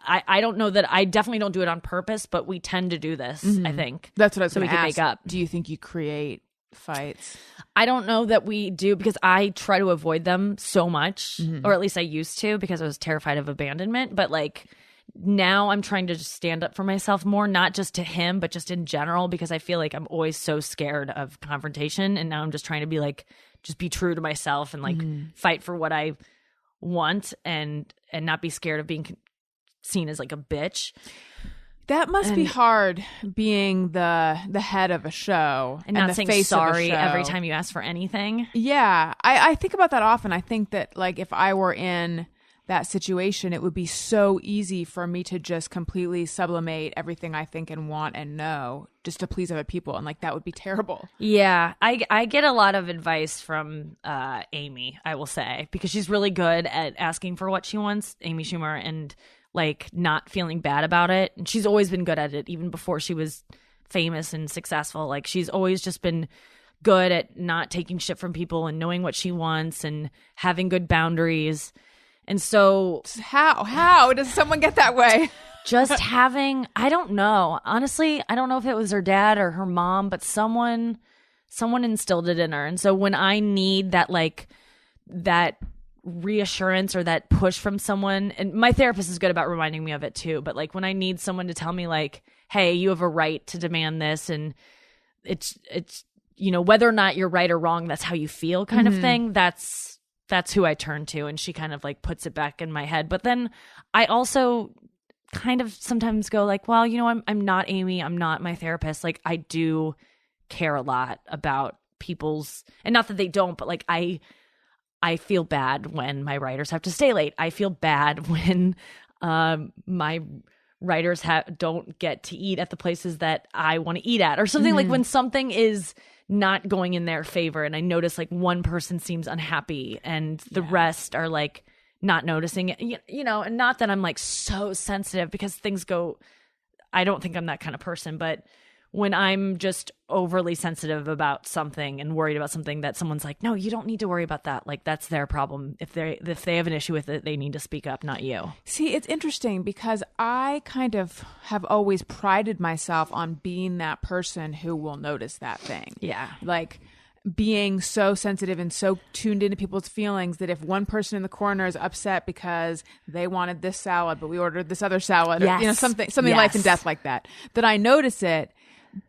I don't know that I definitely don't do it on purpose, but we tend to do this, I think. That's what I was so going we to can ask. make up. Do you think you create fights? I don't know that we do because I try to avoid them so much, or at least I used to because I was terrified of abandonment. But like now I'm trying to just stand up for myself more, not just to him, but just in general, because I feel like I'm always so scared of confrontation. And now I'm just trying to be like, just be true to myself and like fight for what I want and not be scared of being seen as like a bitch. That must be hard, being the head of a show and not the saying face sorry of a show. every time you ask for anything. Yeah, I think about that often. I think that like if I were in that situation, it would be so easy for me to just completely sublimate everything I think and want and know just to please other people, and like that would be terrible. Yeah, I get a lot of advice from Amy, I will say, because she's really good at asking for what she wants, Amy Schumer, and like not feeling bad about it. And she's always been good at it, even before she was famous and successful. Like she's always just been good at not taking shit from people and knowing what she wants and having good boundaries. And so how does someone get that way? just having, I don't know. Honestly, I don't know if it was her dad or her mom, but someone instilled it in her. And so when I need that, like that reassurance or that push from someone, and my therapist is good about reminding me of it too, but like when I need someone to tell me like, hey, you have a right to demand this, and it's you know, whether or not you're right or wrong, that's how you feel kind of thing, that's who I turn to. And she kind of like puts it back in my head. But then I also kind of sometimes go like, well, you know, I'm not Amy, I'm not my therapist. Like I do care a lot about people's, and not that they don't, but like I feel bad when my writers have to stay late. I feel bad when my writers don't get to eat at the places that I want to eat at, or something. Like when something is not going in their favor and I notice like one person seems unhappy and the rest are like not noticing it, you know, and not that I'm like so sensitive because things go, I don't think I'm that kind of person, but when I'm just overly sensitive about something and worried about something that someone's like, no, you don't need to worry about that. Like that's their problem. If they have an issue with it, they need to speak up, not you. See, it's interesting because I kind of have always prided myself on being that person who will notice that thing. Yeah. Like being so sensitive and so tuned into people's feelings that if one person in the corner is upset because they wanted this salad, but we ordered this other salad, or, you know, something life and death like that I notice it.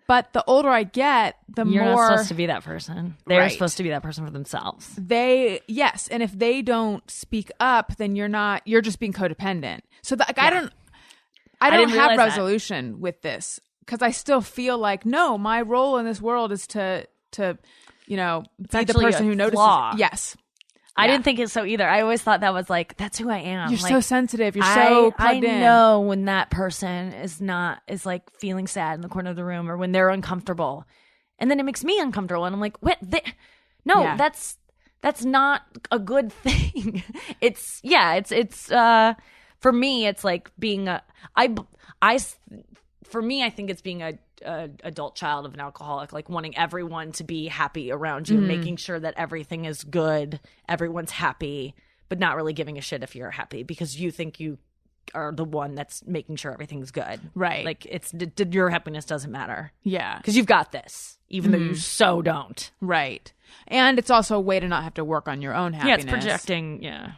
But the older I get, the You're more... not supposed to be that person. They're Right. supposed to be that person for themselves. Yes. And if they don't speak up, then you're just being codependent. So I don't didn't have realize that. resolution with this because I still feel like, no, my role in this world is to you know, be the actually person a who notices. flaw. Yes. I didn't think it so either. I always thought that was like, that's who I am. You're like, so sensitive. You're so plugged in. I know when that person is like feeling sad in the corner of the room or when they're uncomfortable. And then it makes me uncomfortable. And I'm like, what? No, that's not a good thing. It's for me, it's like being for me, I think it's being a adult child of an alcoholic, like wanting everyone to be happy around you, making sure that everything is good, everyone's happy, but not really giving a shit if you're happy because you think you are the one that's making sure everything's good. Right. Like your happiness doesn't matter. Yeah. Because you've got this, even though you so don't. Right. And it's also a way to not have to work on your own happiness. Yeah, it's projecting. Yeah.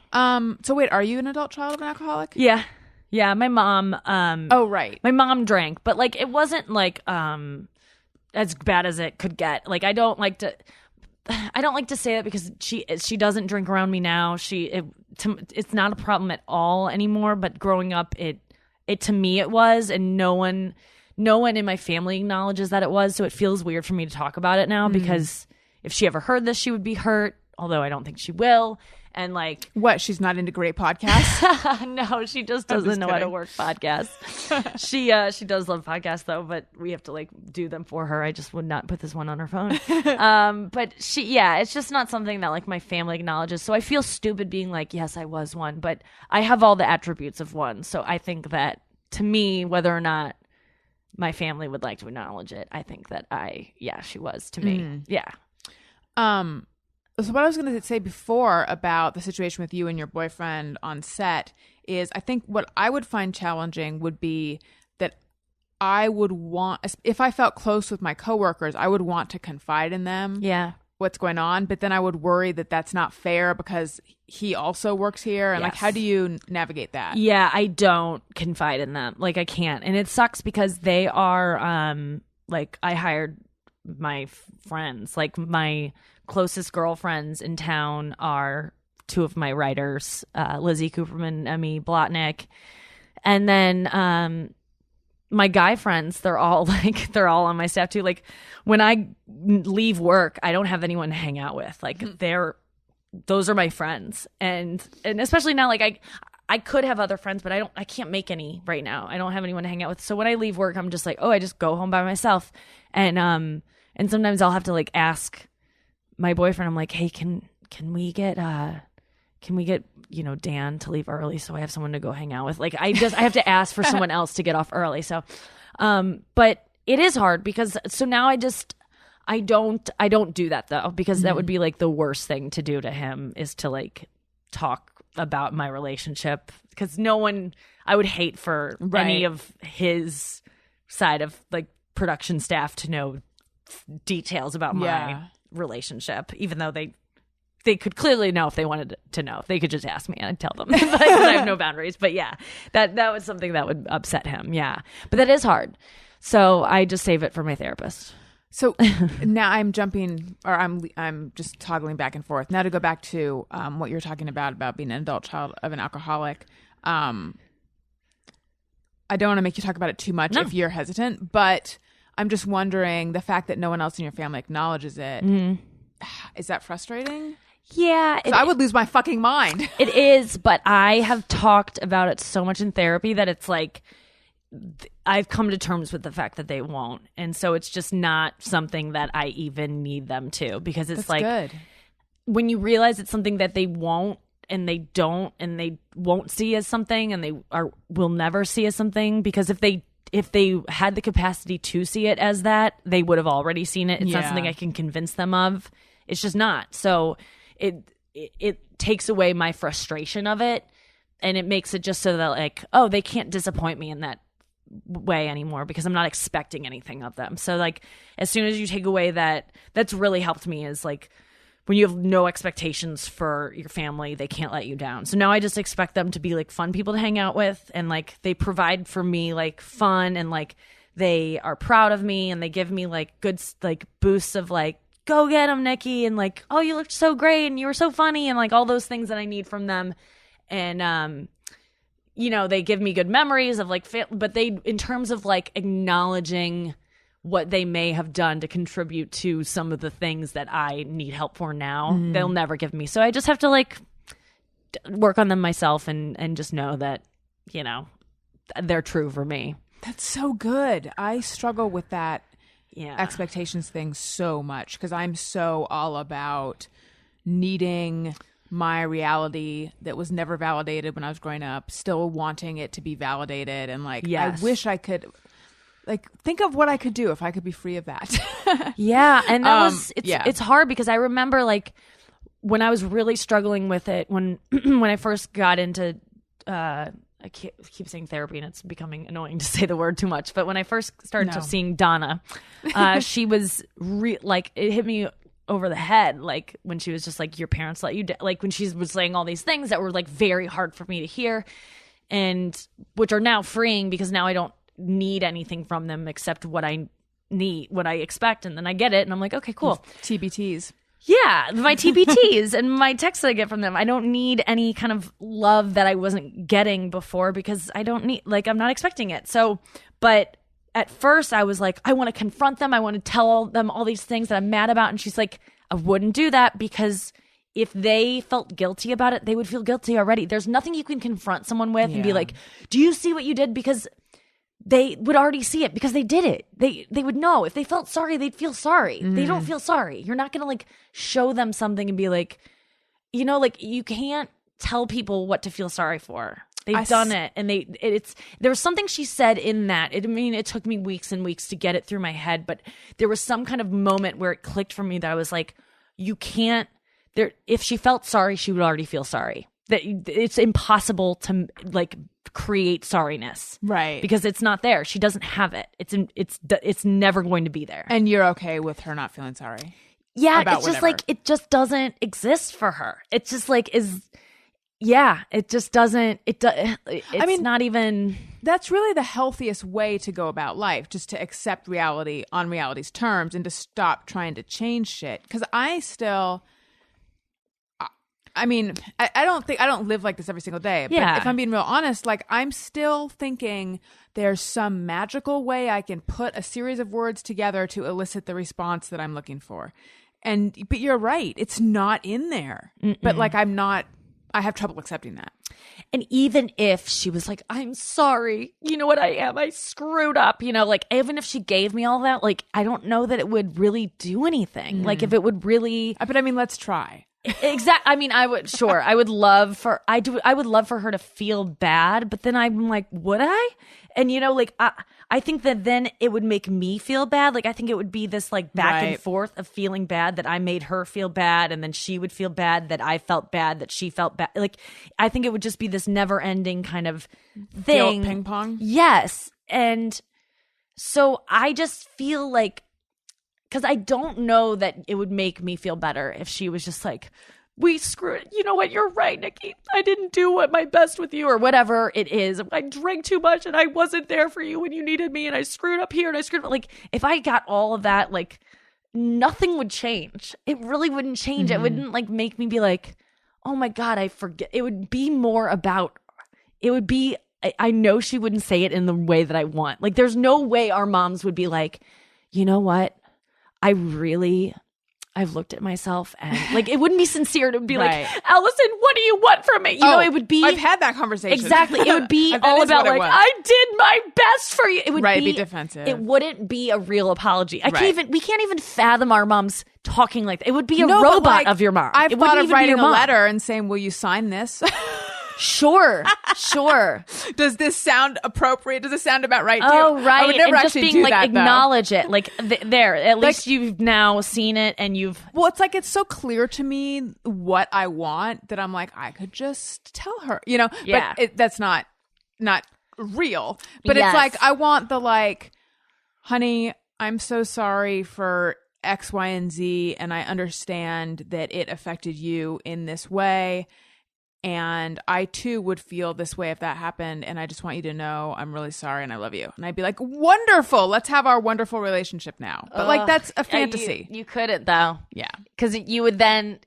So wait, are you an adult child of an alcoholic? Yeah. Yeah. My mom. Oh, right. My mom drank, but like it wasn't like as bad as it could get. Like I don't like to say that because she doesn't drink around me now. It's not a problem at all anymore. But growing up, it to me it was, and no one in my family acknowledges that it was. So it feels weird for me to talk about it now because if she ever heard this, she would be hurt. Although I don't think she will. And like, what? She's not into great podcasts? No, she just doesn't know how to work podcasts. She does love podcasts though, but we have to like do them for her. I just would not put this one on her phone. But it's just not something that like my family acknowledges. So I feel stupid being like, yes, I was one, but I have all the attributes of one. So I think that to me, whether or not my family would like to acknowledge it, I think that she was to me. Yeah. So what I was going to say before about the situation with you and your boyfriend on set is I think what I would find challenging would be that I would want, if I felt close with my coworkers, I would want to confide in them. Yeah. What's going on, but then I would worry that that's not fair because he also works here, and like, how do you navigate that? Yeah, I don't confide in them. Like I can't, and it sucks because they are like I hired my friends, like my closest girlfriends in town are two of my writers, Lizzie Cooperman and Emmy Blotnick, and then my guy friends, they're all on my staff too. Like when I leave work, I don't have anyone to hang out with. Like those are my friends. And especially now, like I could have other friends, but I can't make any right now. I don't have anyone to hang out with. So when I leave work, I'm just like, I just go home by myself. And sometimes I'll have to like ask my boyfriend, I'm like, hey, can we get Dan to leave early so I have someone to go hang out with? Like I have to ask for someone else to get off early. So but it is hard because so now I don't do that though, because that would be like the worst thing to do to him is to like talk about my relationship, because I would hate for any of his side of like production staff to know details about my relationship, even though they could clearly know if they wanted to know. If they could just ask me and I'd tell them. Because I have no boundaries. But yeah, that was something that would upset him. Yeah. But that is hard. So I just save it for my therapist. So now I'm jumping, or I'm just toggling back and forth. Now to go back to what you're talking about being an adult child of an alcoholic. I don't want to make you talk about it too much if you're hesitant, but I'm just wondering, the fact that no one else in your family acknowledges it, is that frustrating? Yeah. I would lose my fucking mind. It is, but I have talked about it so much in therapy that it's like I've come to terms with the fact that they won't. And so it's just not something that I even need them to, because it's good. When you realize it's something that they won't and they don't and they won't see as something and they will never see as something, because if they had the capacity to see it as that, they would have already seen it. It's not something I can convince them of. It's just not. So it takes away my frustration of it, and it makes it just so that like, they can't disappoint me in that way anymore because I'm not expecting anything of them. So like as soon as you take away that's really helped me, is like when you have no expectations for your family, they can't let you down. So now I just expect them to be like fun people to hang out with, and like they provide for me like fun, and like they are proud of me, and they give me like good like boosts of like, go get them, Nikki, and like, oh, you looked so great and you were so funny, and like all those things that I need from them. And they give me good memories of like but they, in terms of like acknowledging what they may have done to contribute to some of the things that I need help for now, they'll never give me. So I just have to like work on them myself and just know that, they're true for me. That's so good. I struggle with that Yeah. expectations thing so much because I'm so all about needing my reality that was never validated when I was growing up, still wanting it to be validated. And like, Yes. I wish I could like think of what I could do if I could be free of that. Yeah. And that yeah. it's hard because I remember like when I was really struggling with it, when I first got into I keep saying therapy and it's becoming annoying to say the word too much. But when I first started No. seeing Donna, she was like, it hit me over the head. Like when she was just like, your parents let you, like when she was saying all these things that were like very hard for me to hear and which are now freeing because now I don't need anything from them except what I need, what I expect. And then I get it. And I'm like, okay, cool. TBTs. Yeah, my TBTs and my texts that I get from them. I don't need any kind of love that I wasn't getting before because I don't need, like, I'm not expecting it. So, but at first I was like, I want to confront them. I want to tell them all these things that I'm mad about. And she's like, I wouldn't do that because if they felt guilty about it, they would feel guilty already. There's nothing you can confront someone with and be Yeah. like, do you see what you did? Because they would already see it because they did it. They would know. If they felt sorry, they'd feel sorry. They don't feel sorry. You're not going to like show them something and be like, you know, like you can't tell people what to feel sorry for. They've done it. And there was something she said in that. It took me weeks and weeks to get it through my head, but there was some kind of moment where it clicked for me that I was like, you can't, if she felt sorry, she would already feel sorry. That it's impossible to like create sorriness, Right. Because it's not there. She doesn't have it. It's never going to be there. And you're okay with her not feeling sorry. Yeah, about it's just whatever. like it just doesn't exist for her. It's just like it just doesn't. It's not even. That's really the healthiest way to go about life, just to accept reality on reality's terms and to stop trying to change shit. Because I don't live like this every single day. But Yeah. if I'm being real honest, like I'm still thinking there's some magical way I can put a series of words together to elicit the response that I'm looking for. But you're right. It's not in there. But like I have trouble accepting that. And even if she was like, I'm sorry, you know what I am? I screwed up. You know, like even if she gave me all that, like I don't know that it would really do anything. Like if it would really. But I mean, let's try. Exactly. I mean, I would love for her to feel bad, but then I'm like, would I? And you know, like I think that then it would make me feel bad. Like I think it would be this like back and Right. forth of feeling bad that I made her feel bad, and then she would feel bad that I felt bad that she felt bad. Like I think it would just be this never ending kind of thing. Guilt ping pong. Yes. And so I just feel like, because I don't know that it would make me feel better if she was just like, we screwed, you know what, you're right, Nikki. I didn't do my best with you or whatever it is. I drank too much and I wasn't there for you when you needed me and I screwed up here and I screwed up. Like, if I got all of that, like, nothing would change. It really wouldn't change. It wouldn't, like, make me be like, oh my God, I forget. It would be more about, I know she wouldn't say it in the way that I want. Like, there's no way our moms would be like, you know what? I've looked at myself and like it wouldn't be sincere to be Right. like, Allison, what do you want from me? You know, it would be I've had that conversation. exactly. It would be That all is about what it like, was. I did my best for you. It would Right, be defensive. It wouldn't be a real apology. Right. We can't even fathom our moms talking like that. It would be a No, but, robot like, of your mom. I've It thought wouldn't of even be writing your a mom. letter and saying, will you sign this? Sure. Does this sound appropriate? Does this sound about right? Oh, too? right. I would never and just actually being do like, that, though. acknowledge it. Like, there. At least you've now seen it and you've. Well, it's like it's so clear to me what I want that I'm like, I could just tell her, you know. Yeah. But that's not real. But Yes. it's like I want the like, honey, I'm so sorry for X, Y, and Z, and I understand that it affected you in this way. And I too would feel this way if that happened. And I just want you to know I'm really sorry and I love you. And I'd be like, wonderful. Let's have our wonderful relationship now. But like, that's a fantasy. You couldn't, though. Yeah. Because you would then.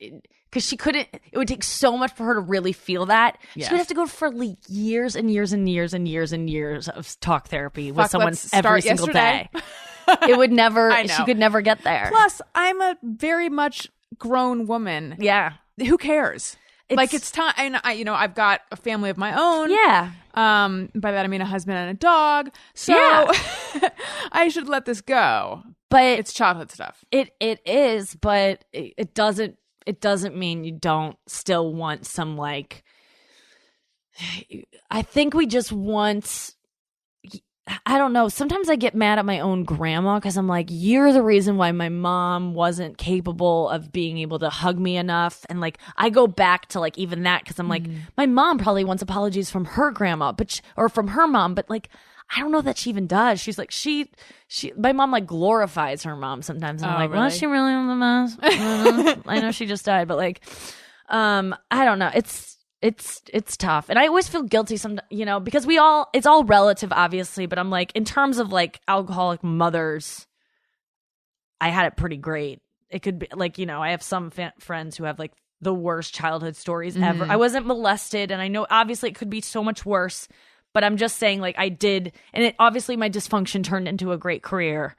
Because she couldn't. It would take so much for her to really feel that. Yes. She would have to go for like years and years and years and years and years of talk therapy with Fuck, someone let's every start single yesterday. day. It would never. I know. She could never get there. Plus, I'm a very much grown woman. Yeah. Who cares? Like it's time. And I've got a family of my own. Yeah. By that I mean a husband and a dog. So Yeah. I should let this go. But It's childhood stuff. It is, but it doesn't mean you don't still want some like. I think we just want. I don't know. Sometimes I get mad at my own grandma because I'm like, you're the reason why my mom wasn't capable of being able to hug me enough. And like, I go back to like even that because I'm like, my mom probably wants apologies from her grandma, or from her mom, but like, I don't know that she even does. She's like, my mom like glorifies her mom sometimes. And I'm like, really? was she really on the mess? I know she just died, but like, I don't know. It's tough. And I always feel guilty because it's all relative, obviously, but I'm like, in terms of like alcoholic mothers, I had it pretty great. It could be like, I have some friends who have like the worst childhood stories ever. I wasn't molested, and I know obviously it could be so much worse, but I'm just saying like I did, and it obviously my dysfunction turned into a great career.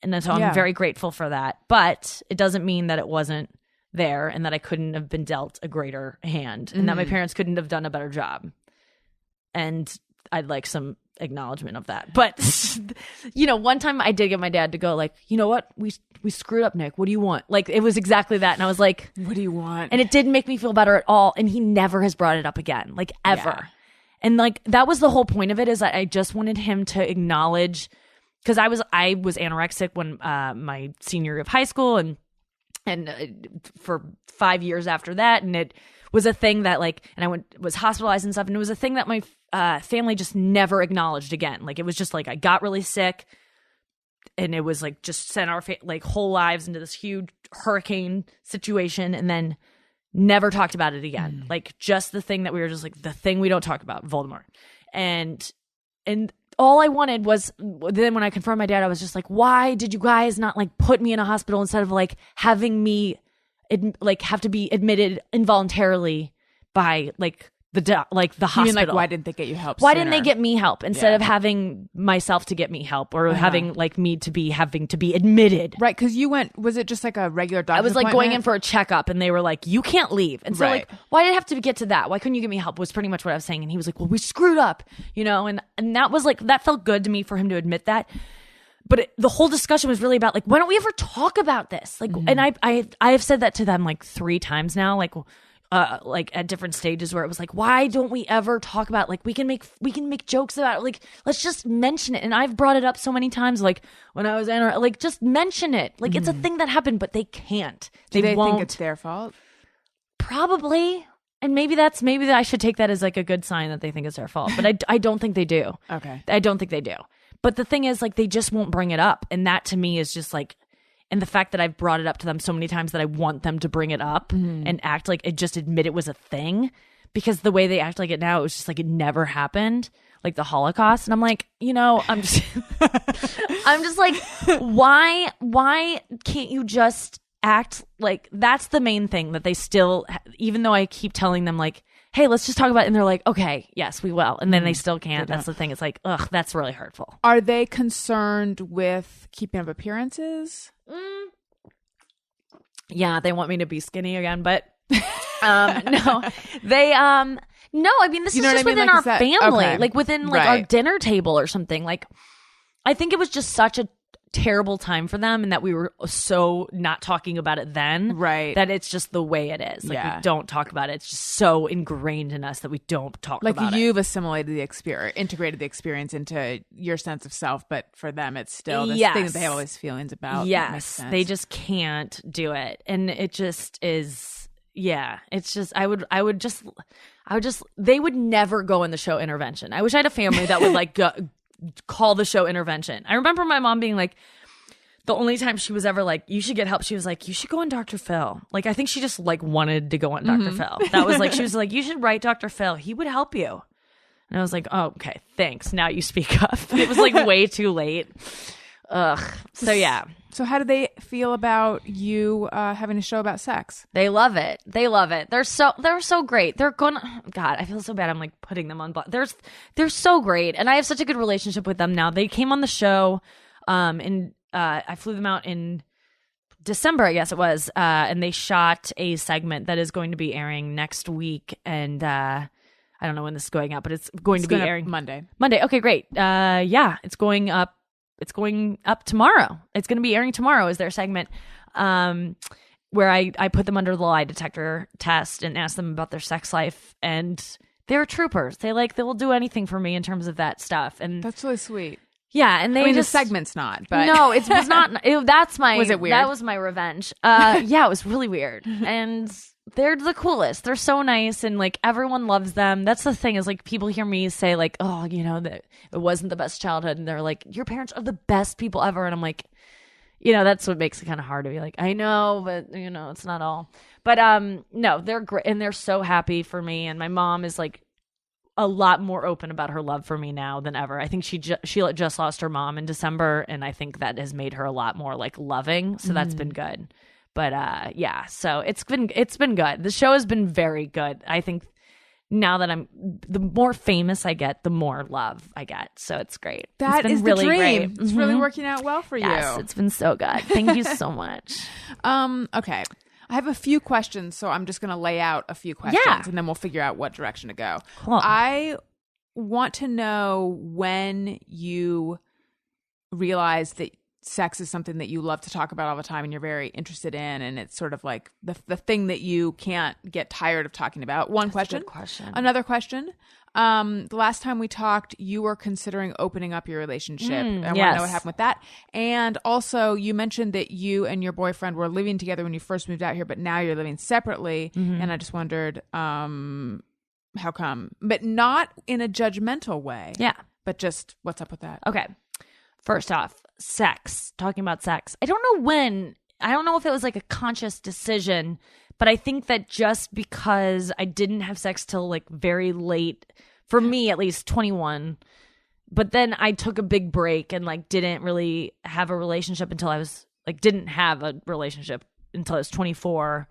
And so I'm very grateful for that. But it doesn't mean that it wasn't there and that I couldn't have been dealt a greater hand and that my parents couldn't have done a better job. And I'd like some acknowledgement of that. But, one time I did get my dad to go like, you know what? We screwed up, Nick. What do you want? Like, it was exactly that. And I was like, what do you want? And it didn't make me feel better at all. And he never has brought it up again, like ever. Yeah. And like, that was the whole point of it, is that I just wanted him to acknowledge, because I was anorexic when my senior year of high school and for 5 years after that, and it was a thing that like, and I was hospitalized and stuff, and it was a thing that my family just never acknowledged again. Like, it was just like I got really sick, and it was like just sent our like whole lives into this huge hurricane situation, and then never talked about it again. Like, just the thing that we were just like, the thing we don't talk about, Voldemort. And all I wanted was, then when I confronted my dad, I was just like, why did you guys not like put me in a hospital instead of like having me have to be admitted involuntarily by like the hospital? You mean like, why didn't they get you help? Why sooner? didn't they get me help instead of having myself to get me help, or having like me to be having to be admitted? Right, because you went, was it just like a regular doctor's I was like going in appointment? for a checkup, and they were like, you can't leave. And so Right. like, why did it have to get to that? Why couldn't you get me help? Was pretty much what I was saying. And he was like, well, we screwed up, and that was like, that felt good to me for him to admit that. But the whole discussion was really about like, why don't we ever talk about this? Like, and I have said that to them like 3 times now, like at different stages, where it was like, why don't we ever talk about, like, we can make jokes about it, like, let's just mention it. And I've brought it up so many times, like when I was in, like, just mention it, like it's a thing that happened, but they can't. Do they won't. think it's their fault? Probably. And maybe I should take that as like a good sign that they think it's their fault, but I don't think they do. Okay. I don't think they do. But the thing is, like, they just won't bring it up, and that to me is just like, and the fact that I've brought it up to them so many times that I want them to bring it up and act like it, just admit it was a thing, because the way they act like it now, it was just like it never happened, like the Holocaust. And I'm like, I'm just, I'm just like, why can't you just act like that's the main thing that they still, even though I keep telling them like, hey, let's just talk about it, and they're like, okay, yes, we will, and then they still can't. That's the thing. It's like, ugh, that's really hurtful. Are they concerned with keeping up appearances? Yeah, they want me to be skinny again, but no, they no. I mean, this You is know what just I mean? within Like, our is that- family, okay. like within like our Right. dinner table or something. Like, I think it was just such a terrible time for them, and that we were so not talking about it then, Right. that it's just the way it is. Like, Yeah. we don't talk about it. It's just so ingrained in us that we don't talk Like, about it. you've assimilated the experience, integrated the experience into your sense of self, but for them, it's still this Yes. thing that they have all these feelings about. That makes Yes, sense. they just can't do it, and it just is. Yeah, it's just I would just they would never go in the show Intervention. I wish I had a family that would like call the show Intervention. I remember my mom being like, the only time she was ever like, you should get help, she was like, you should go on Dr. Phil. Like, I think she just like wanted to go on Dr. Phil. That was like, she was like, you should write Dr. Phil. He would help you. And I was like, oh, okay, thanks. Now you speak up. It was like way too late. Ugh. So yeah. So how do they feel about you having a show about sex? They love it. They love it. They're so great. They're gonna, God, I feel so bad. I'm like putting them on. They're so great, and I have such a good relationship with them now. They came on the show, and I flew them out in December, I guess it was, and they shot a segment that is going to be airing next week. And I don't know when this is going out, but it's going to be airing Monday. Monday. Okay, great. Yeah, it's going up. It's going up tomorrow. It's going to be airing tomorrow is their segment, where I put them under the lie detector test and ask them about their sex life, and they're troopers. They will do anything for me in terms of that stuff. And That's really sweet. Yeah, and they I mean, just the segment's not, but no, it was not. That's my. Was it weird? That was my revenge. Yeah, it was really weird, and they're the coolest. They're so nice, and like everyone loves them. That's the thing is like people hear me say like, oh, you know that it wasn't the best childhood, and they're like, your parents are the best people ever, and I'm like, you know, that's what makes it kind of hard to be like, I know, but you know, it's not all. But no, they're great, and they're so happy for me, and my mom is like a lot more open about her love for me now than ever. I think she just lost her mom in December, and I think that has made her a lot more like loving. So that's been good. But yeah, so it's been good. The show has been very good. I think now that the more famous I get, the more love I get. So it's great. that it's been is really the dream. great. It's really working out well for Yes, you. it's been so good. Thank you so much. Okay. I have a few questions, so I'm just going to lay out a few questions, Yeah. and then we'll figure out what direction to go. Cool. I want to know when you realize that sex is something that you love to talk about all the time and you're very interested in, and it's sort of like the thing that you can't get tired of talking about. One question. Good question. Another question. The last time we talked, you were considering opening up your relationship. I want to yes. know what happened with that. And also, you mentioned that you and your boyfriend were living together when you first moved out here, but now you're living separately. And I just wondered, how come? But not in a judgmental way. Yeah. But just what's up with that? Okay. First off, sex. Talking about sex. I don't know when. I don't know if it was like a conscious decision, but I think that just because I didn't have sex till like very late, for me at least 21, but then I took a big break and like didn't really have a relationship until I was like didn't have a relationship until I was 24.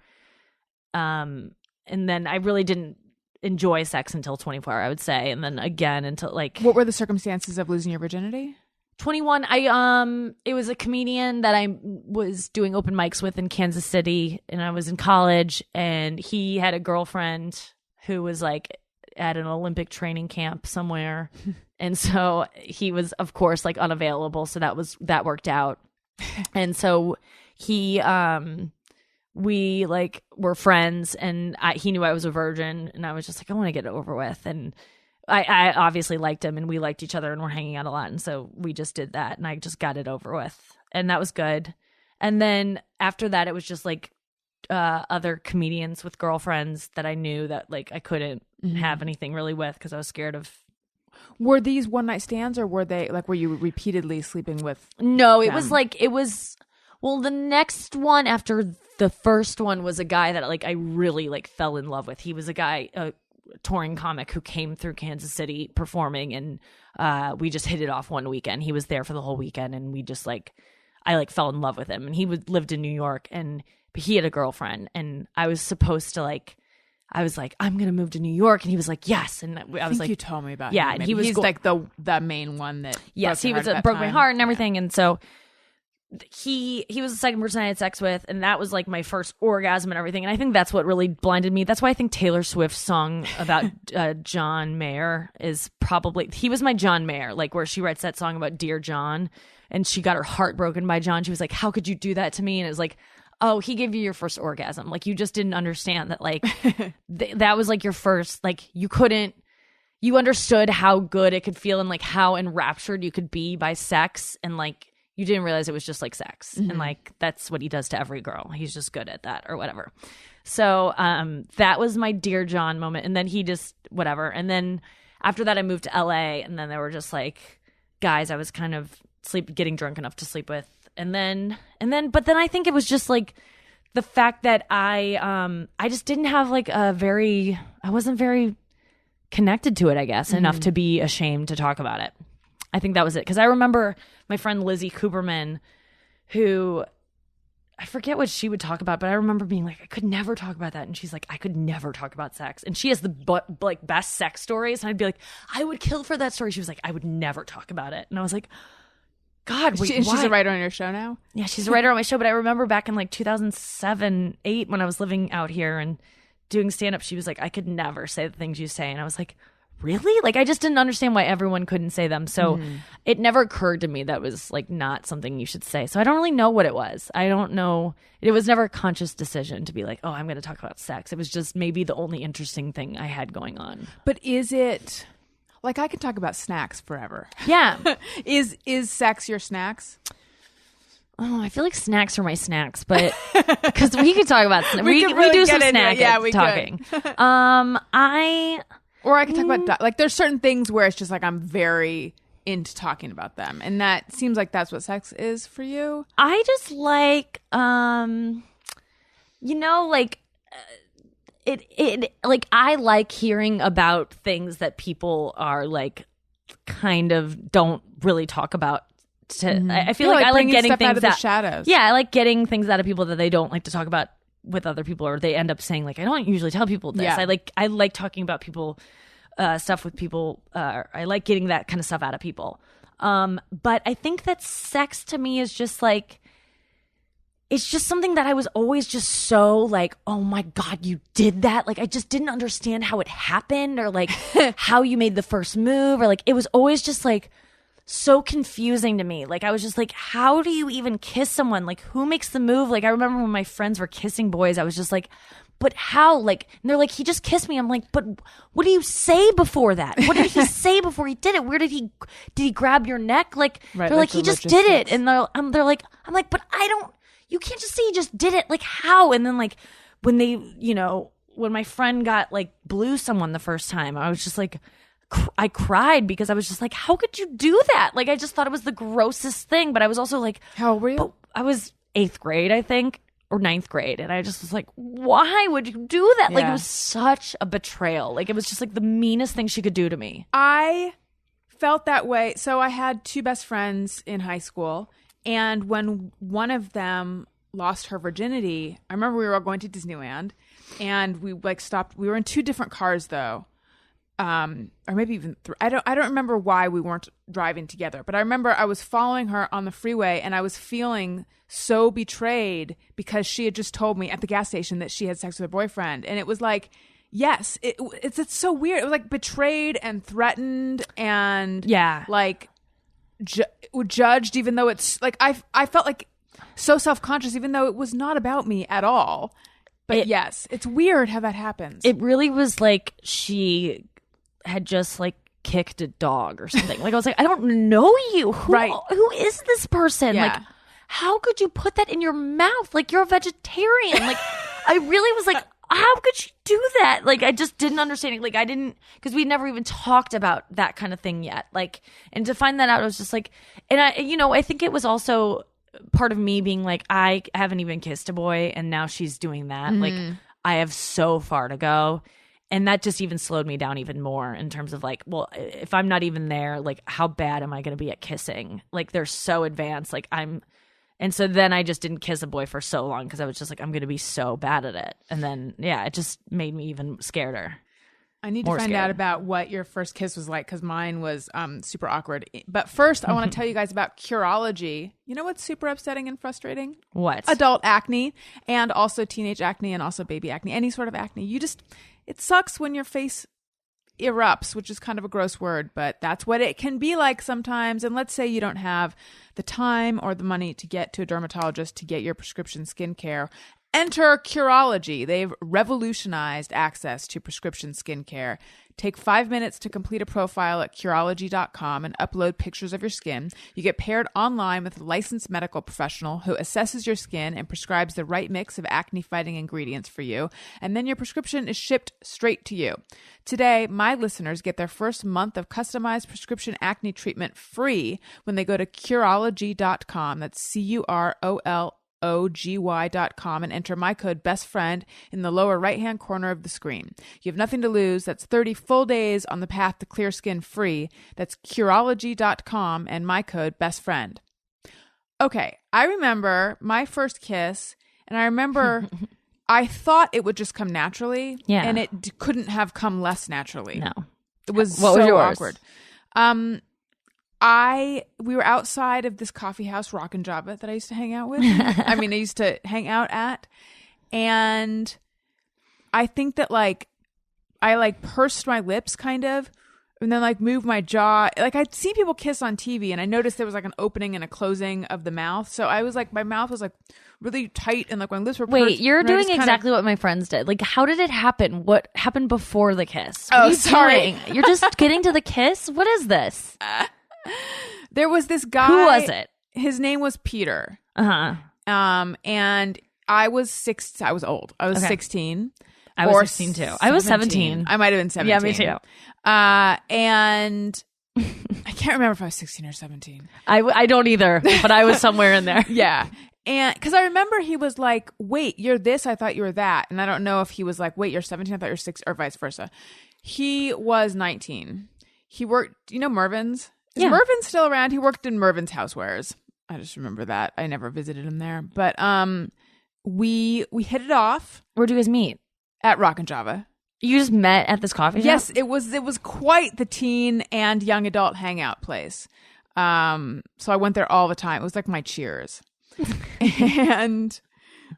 And then I really didn't enjoy sex until 24, I would say, and then again until like What were the circumstances of losing your virginity? 21. It was a comedian that I was doing open mics with in Kansas City, and I was in college, and he had a girlfriend who was like at an Olympic training camp somewhere. And so he was of course like unavailable, so that worked out. And so we like were friends, and he knew I was a virgin, and I was just like, I want to get it over with. And I obviously liked him, and we liked each other, and we're hanging out a lot. And so we just did that, and I just got it over with, and that was good. And then after that, it was just like other comedians with girlfriends that I knew that like I couldn't have anything really with because I was scared of. Were these one night stands, or were you repeatedly sleeping with? No, it them? was like well, the next one after the first one was a guy that like I really like fell in love with. He was a touring comic who came through Kansas City performing, and we just hit it off one weekend. He was there for the whole weekend, and we just like I like fell in love with him. And he lived in New York, and he had a girlfriend, and I was supposed to like I was like, I'm gonna move to New York, and he was like, yes, and I was like, you told me about yeah, him. and he's like the main one that yes, he broke your heart at that broke my time. heart and everything, and so he was the second person I had sex with, and that was like my first orgasm and everything. And I think that's what really blinded me. That's why I think Taylor Swift's song about John Mayer is probably he was my John Mayer, like where she writes that song about Dear John, and she got her heart broken by John. She was like, how could you do that to me? And it was like, oh, he gave you your first orgasm. Like you just didn't understand that like that was like your first, like you understood how good it could feel and like how enraptured you could be by sex, and like you didn't realize it was just like sex. And like that's what he does to every girl. He's just good at that or whatever. So that was my Dear John moment. And then he just whatever. And then after that I moved to LA, and then there were just like guys I was kind of getting drunk enough to sleep with. But then I think it was just like the fact that I just didn't have like I wasn't very connected to it, I guess, enough to be ashamed to talk about it. I think that was it. Because I remember my friend Lizzie Cooperman, who I forget what she would talk about, but I remember being like, I could never talk about that. And she's like, I could never talk about sex. And she has the like best sex stories. And I'd be like, I would kill for that story. She was like, I would never talk about it. And I was like, God, wait, She's a writer on your show now? Yeah, she's a writer on my show. But I remember back in like 2007, 2008, when I was living out here and doing stand-up, she was like, I could never say the things you say. And I was like, really? Like I just didn't understand why everyone couldn't say them. So it never occurred to me that was like not something you should say. So I don't really know what it was. I don't know. It was never a conscious decision to be like, oh, I'm going to talk about sex. It was just maybe the only interesting thing I had going on. But is it Like I could talk about snacks forever. Yeah. Is sex your snacks? Oh, I feel like snacks are my snacks, but because we could talk about We could really do get some into it. snack Yeah, we talking. Or I could talk about like there's certain things where it's just like I'm very into talking about them, and that seems like that's what sex is for you. I just like like it like I like hearing about things that people are like kind of don't really talk about. I feel like I like getting stuff things out of the shadows. Yeah, I like getting things out of people that they don't like to talk about with other people, or they end up saying like, I don't usually tell people this. Yeah. I like talking about people stuff with people. I like getting that kind of stuff out of people. But I think that sex to me is just like, it's just something that I was always just so like, oh my God, you did that. Like, I just didn't understand how it happened, or like how you made the first move, or like, it was always just like so confusing to me. Like, I was just like, how do you even kiss someone? Like, who makes the move? Like, I remember when my friends were kissing boys, I was just like, but how? Like, and they're like, he just kissed me. I'm like, but what do you say before that? What did he say before he did it? Where did he grab your neck? Like, Right, they're like like, he the just did it. logistics. And they're like, I'm like, but you can't just say he just did it. Like, how? And then like, when they, when my friend got like blew someone the first time, I was just like, I cried because I was just like, how could you do that? Like, I just thought it was the grossest thing. But I was also like, How old were you? but I was 8th grade, I think, or 9th grade. And I just was like, why would you do that? Like, it Yeah. was such a betrayal. Like, it was just like the meanest thing she could do to me. I felt that way. So I had 2 best friends in high school, and when one of them lost her virginity, I remember we were all going to Disneyland, and we like stopped. We were in 2 different cars though. Or maybe even 3. I don't remember why we weren't driving together, but I remember I was following her on the freeway, and I was feeling so betrayed because she had just told me at the gas station that she had sex with her boyfriend, and it was like, yes, it's so weird. It was like betrayed and threatened and Yeah. like judged, even though it's like I felt like so self-conscious, even though it was not about me at all. But yes, it's weird how that happens. It really was like she had just like kicked a dog or something. Like, I was like, I don't know you. Who is this person? Yeah. Like, how could you put that in your mouth? Like, you're a vegetarian. Like, I really was like, how could she do that? Like, I just didn't understand it. Like, I didn't, because we never even talked about that kind of thing yet. Like, and to find that out, I was just like, and I think it was also part of me being like, I haven't even kissed a boy, and now she's doing that. Like, I have so far to go. And that just even slowed me down even more in terms of like, well, if I'm not even there, like, how bad am I going to be at kissing? Like, they're so advanced. Like, and so then I just didn't kiss a boy for so long because I was just like, I'm going to be so bad at it. And then, yeah, it just made me even scareder. I need to More find scared. out about what your first kiss was like, because mine was super awkward. But first, I want to tell you guys about Curology. You know what's super upsetting and frustrating? What? Adult acne, and also teenage acne, and also baby acne. Any sort of acne. It sucks when your face erupts, which is kind of a gross word, but that's what it can be like sometimes. And let's say you don't have the time or the money to get to a dermatologist to get your prescription skincare. Enter Curology. They've revolutionized access to prescription skincare. Take 5 minutes to complete a profile at Curology.com and upload pictures of your skin. You get paired online with a licensed medical professional who assesses your skin and prescribes the right mix of acne-fighting ingredients for you. And then your prescription is shipped straight to you. Today, my listeners get their first month of customized prescription acne treatment free when they go to Curology.com. That's CUROLOGY.com and enter my code BESTFRIEND in the lower right-hand corner of the screen. You have nothing to lose. That's 30 full days on the path to clear skin free. That's Curology.com and my code BESTFRIEND. Okay, I remember my first kiss, and I remember I thought it would just come naturally, Yeah. and it couldn't have come less naturally. No. It was What so was yours? awkward. We were outside of this coffee house, Rockin' Java, that I used to hang out with. I used to hang out at, and I think that I pursed my lips kind of, and then like move my jaw. Like I'd see people kiss on TV, and I noticed there was like an opening and a closing of the mouth. So I was like, my mouth was like really tight, and like my lips were Wait, pursed, you're and I doing just kinda- exactly what my friends did. Like, how did it happen? What happened before the kiss? Oh, What are you sorry. doing? You're just getting to the kiss? What is this? There was this guy. Who was it? His name was Peter. Uh-huh. And I was I was old. I was Okay. 16. I was or 16 too. I was 17. I might have been 17. Yeah, me too. And I can't remember if I was 16 or 17. I don't either, but I was somewhere in there. Yeah. And because I remember he was like, wait, you're this? I thought you were that. And I don't know if he was like, wait, you're 17? I thought you're 6, or vice versa. He was 19. He worked, you know, Mervin's? Is Yeah. Mervin still around? He worked in Mervin's Housewares. I just remember that. I never visited him there. But we hit it off Where'd you guys meet? at Rock and Java. You just met at this coffee shop? Yes, it was quite the teen and young adult hangout place. So I went there all the time. It was like my Cheers. And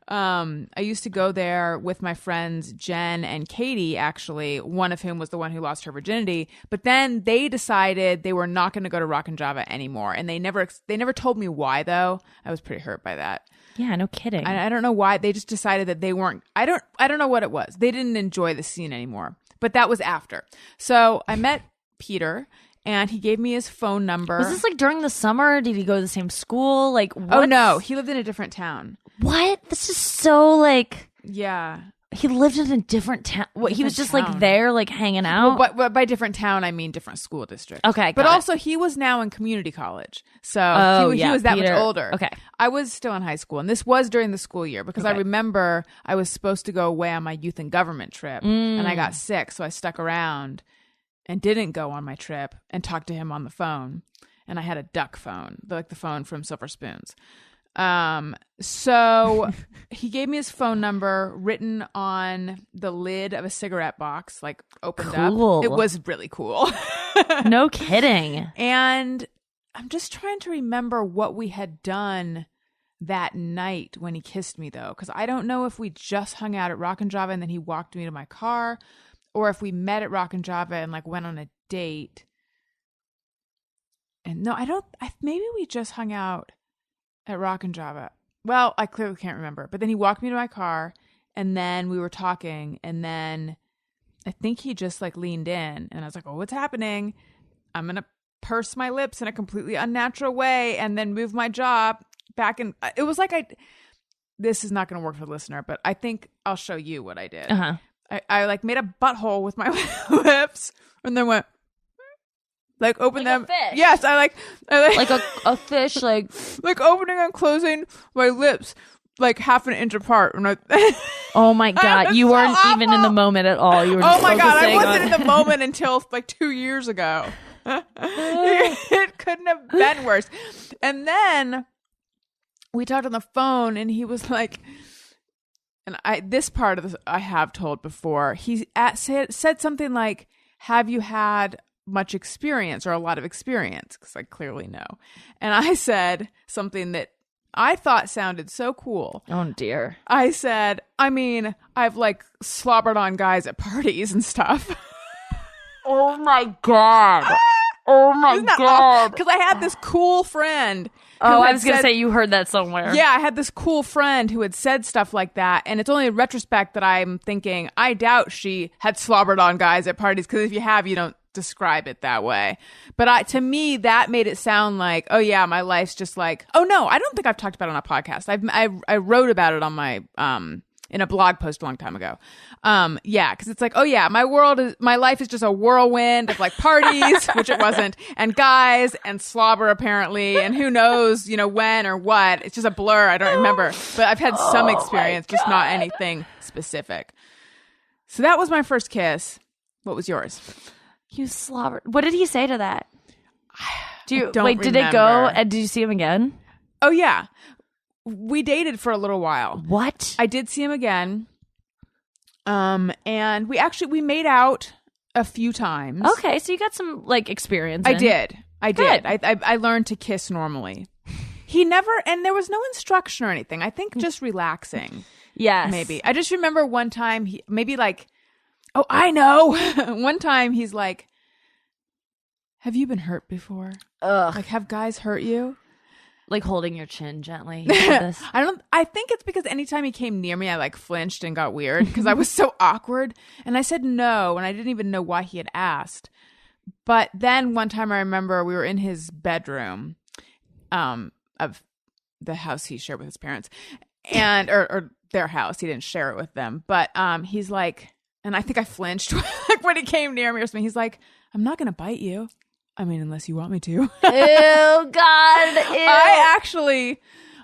I used to go there with my friends Jen and Katie, actually, one of whom was the one who lost her virginity. But then they decided they were not going to go to Rock and Java anymore, and they never told me why. Though I was pretty hurt by that. Yeah, no kidding. I don't know why. They just decided that they weren't. I don't know what it was. They didn't enjoy the scene anymore. But that was after. So I met Peter, and he gave me his phone number. Was this like during the summer? Did he go to the same school? Like, Oh what's- no, he lived in a different town. What? This is so like Yeah. he lived in a different town. What? He was just Different like town. there, like hanging out. Well, by different town, I mean different school district. Okay, but got it. also he was now in community college, so Oh, he yeah, was that Peter. much older. Okay. I was still in high school, and this was during the school year because I Okay. remember I was supposed to go away on my youth and government trip, and I got sick, so I stuck around and didn't go on my trip and talked to him on the phone. And I had a duck phone, like the phone from Silver Spoons. So he gave me his phone number written on the lid of a cigarette box, like opened Cool. up. It was really cool. No kidding. And I'm just trying to remember what we had done that night when he kissed me, though, because I don't know if we just hung out at Rock and Java and then he walked me to my car, or if we met at Rock and Java and like went on a date. And no, maybe we just hung out at Rock and Java. Well, I clearly can't remember. But then he walked me to my car, and then we were talking, and then I think he just like leaned in, and I was like, "Oh, what's happening? I'm gonna purse my lips in a completely unnatural way, and then move my jaw back." And it was like this is not gonna work for the listener, but I think I'll show you what I did. Uh-huh. I like made a butthole with my lips, and then went. Like open Like a them. fish. Yes, I like Like a fish, like like opening and closing my lips like half an inch apart. And oh my god, was you so weren't even in the awful. moment at all. You were just oh my god, I focusing wasn't on- in the moment until like 2 years ago. It couldn't have been worse. And then we talked on the phone, and he was like, and this part of this I have told before. He said something like, "Have you had much experience or a lot of experience?" Because I clearly know. And I said something that I thought sounded so cool. Oh dear. I said, I mean, I've like slobbered on guys at parties and stuff. Oh my god. Oh my god. Because I had this cool friend. Oh, who I had was gonna said- say you heard that somewhere. Yeah, I had this cool friend who had said stuff like that, and it's only in retrospect that I'm thinking, I doubt she had slobbered on guys at parties, because if you have, you don't describe it that way. But to me, that made it sound like, oh yeah, my life's just like, oh no, I don't think I've talked about it on a podcast. I wrote about it on my in a blog post a long time ago. Yeah, because it's like, oh yeah, my life is just a whirlwind of like parties, which it wasn't, and guys and slobber apparently, and who knows, when or what. It's just a blur. I don't remember, but I've had some experience, just not anything specific. So that was my first kiss. What was yours? You slobbered. What did he say to that? Did it remember. go? And did you see him again? Oh yeah, we dated for a little while. What? I did see him again. And we made out a few times. Okay, so you got some like experience. I in. did. Good. I learned to kiss normally. He never, and there was no instruction or anything. I think just relaxing. Yes. Maybe. I just remember one time, oh, I know. One time he's like, Have you been hurt before? Ugh. Like, have guys hurt you? Like holding your chin gently. You did this. I think it's because anytime he came near me, I like flinched and got weird because I was so awkward. And I said no, and I didn't even know why he had asked. But then one time I remember we were in his bedroom of the house he shared with his parents, and or their house. He didn't share it with them. But he's like, and I think I flinched like when he came near me or something. He's like, I'm not going to bite you. I mean, unless you want me to. Ew, God.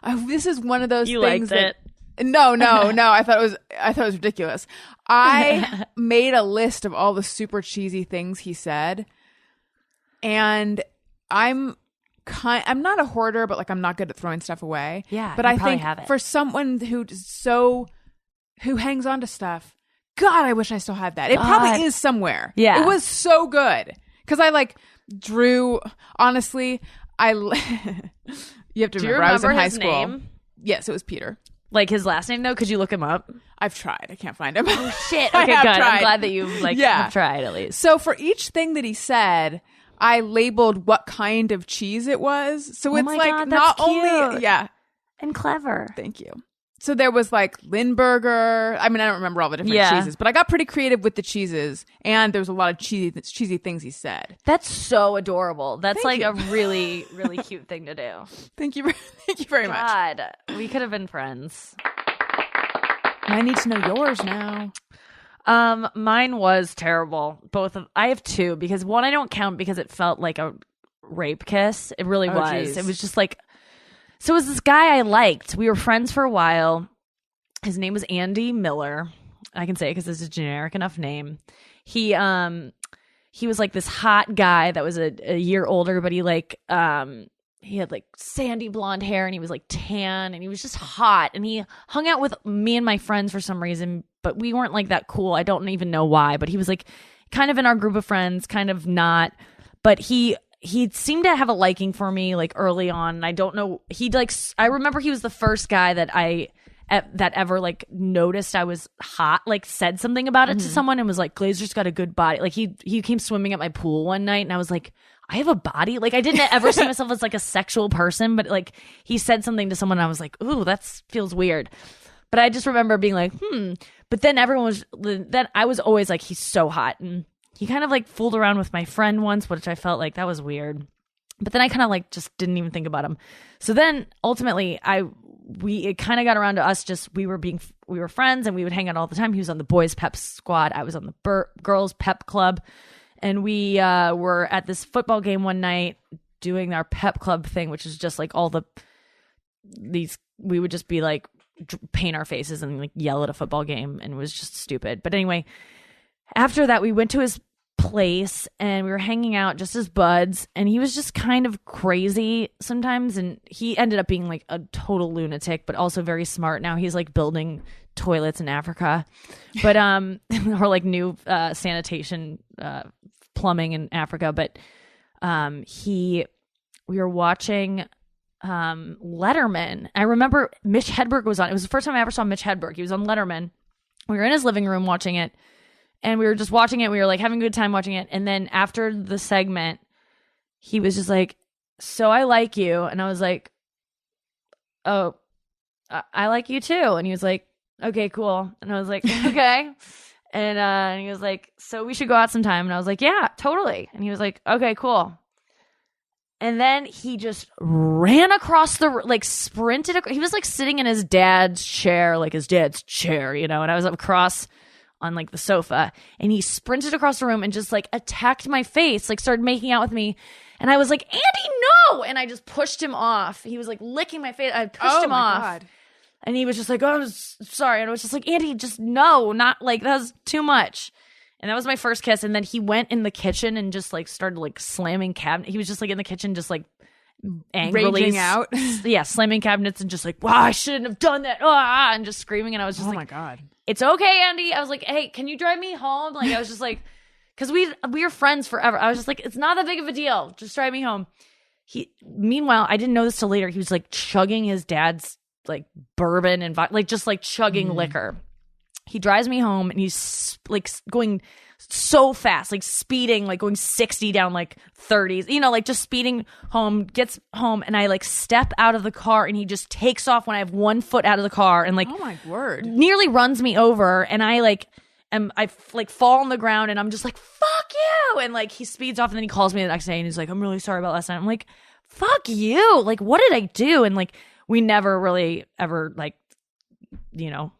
Ew. This is one of those You things liked that, No. I thought it was ridiculous. I made a list of all the super cheesy things he said, and I'm not a hoarder, but like I'm not good at throwing stuff away. Yeah, but you I probably think have it. for someone who hangs on to stuff, God, I wish I still had that. It probably is somewhere. Yeah. It was so good because I like drew. Honestly, you have to Do you remember I was in remember high his school. name? Yes, it was Peter. Like his last name though? Could you look him up? I've tried. I can't find him. Shit. I Okay, have good. I'm tried. glad that you have tried at least. So for each thing that he said, I labeled what kind of cheese it was. So it's my like God, not that's only cute. yeah. And clever. Thank you. So there was like Lindbergher. I mean, I don't remember all the different cheeses, but I got pretty creative with the cheeses, and there was a lot of cheesy things he said. That's so adorable. That's Thank like you. a really, really cute thing to do. Thank you very much. God, we could have been friends. I need to know yours now. Mine was terrible. I have two because one I don't count because it felt like a rape kiss. It really was. Geez. It was just like, so it was this guy I liked. We were friends for a while. His name was Andy Miller. I can say it because it's a generic enough name. He was like this hot guy that was a year older, but he had like sandy blonde hair and he was like tan and he was just hot, and he hung out with me and my friends for some reason, but we weren't like that cool. I don't even know why, but he was like kind of in our group of friends, kind of not, but he seemed to have a liking for me like early on. I don't know. I remember he was the first guy that ever like noticed I was hot, like said something about it to someone and was like, Glaser's got a good body. Like he came swimming at my pool one night and I was like, I have a body. Like I didn't ever see myself as like a sexual person, but like he said something to someone and I was like, ooh, that feels weird. But I just remember being like, but then I was always like, he's so hot. And he kind of like fooled around with my friend once, which I felt like that was weird. But then I kind of like just didn't even think about him. So then ultimately it kind of got around to us. Just we were friends and we would hang out all the time. He was on the boys pep squad. I was on the girls pep club, and we were at this football game one night doing our pep club thing, which is just like we would just be like paint our faces and like yell at a football game, and it was just stupid. But anyway, after that we went to his place and we were hanging out just as buds, and he was just kind of crazy sometimes, and he ended up being like a total lunatic but also very smart. Now he's like building toilets in Africa, but or like new sanitation plumbing in Africa. But we were watching Letterman. I remember Mitch Hedberg was on. It was the first time I ever saw Mitch Hedberg. He was on Letterman. We were in his living room watching it. And we were just watching it. We were like having a good time watching it. And then after the segment, he was just like, so I like you. And I was like, oh, I like you too. And he was like, okay, cool. And I was like, okay. And he was like, so we should go out sometime. And I was like, yeah, totally. And he was like, okay, cool. And then he just ran across sprinted. He was like sitting in his dad's chair, like his dad's chair, you know, and I was across on like the sofa, and he sprinted across the room and just like attacked my face, like started making out with me. And I was like, Andy, no. And I just pushed him off. He was like licking my face. I pushed him off. God. And he was just like, oh, I'm sorry. And I was just like, Andy, just no, not like that was too much. And that was my first kiss. And then he went in the kitchen and just like started like slamming cabinet. He was just like in the kitchen, just like angrily raging out. Yeah, slamming cabinets and just like, wow, I shouldn't have done that. And just screaming. And I was just oh like, my God. It's okay, Andy. I was like, hey, can you drive me home? Like, I was just like, because we were friends forever. I was just like, it's not that big of a deal. Just drive me home. Meanwhile, I didn't know this till later. He was like chugging his dad's like bourbon and like just like chugging liquor. He drives me home and he's like going so fast, like speeding, like going 60 down like 30s, you know, like just speeding home, gets home, and I like step out of the car and he just takes off when I have 1 foot out of the car and like Oh my word. nearly runs me over, and I fall on the ground and I'm just like, fuck you, and like he speeds off, and then he calls me the next day and he's like, I'm really sorry about last night. I'm like, fuck you, like what did I do? And like we never really ever like, you know,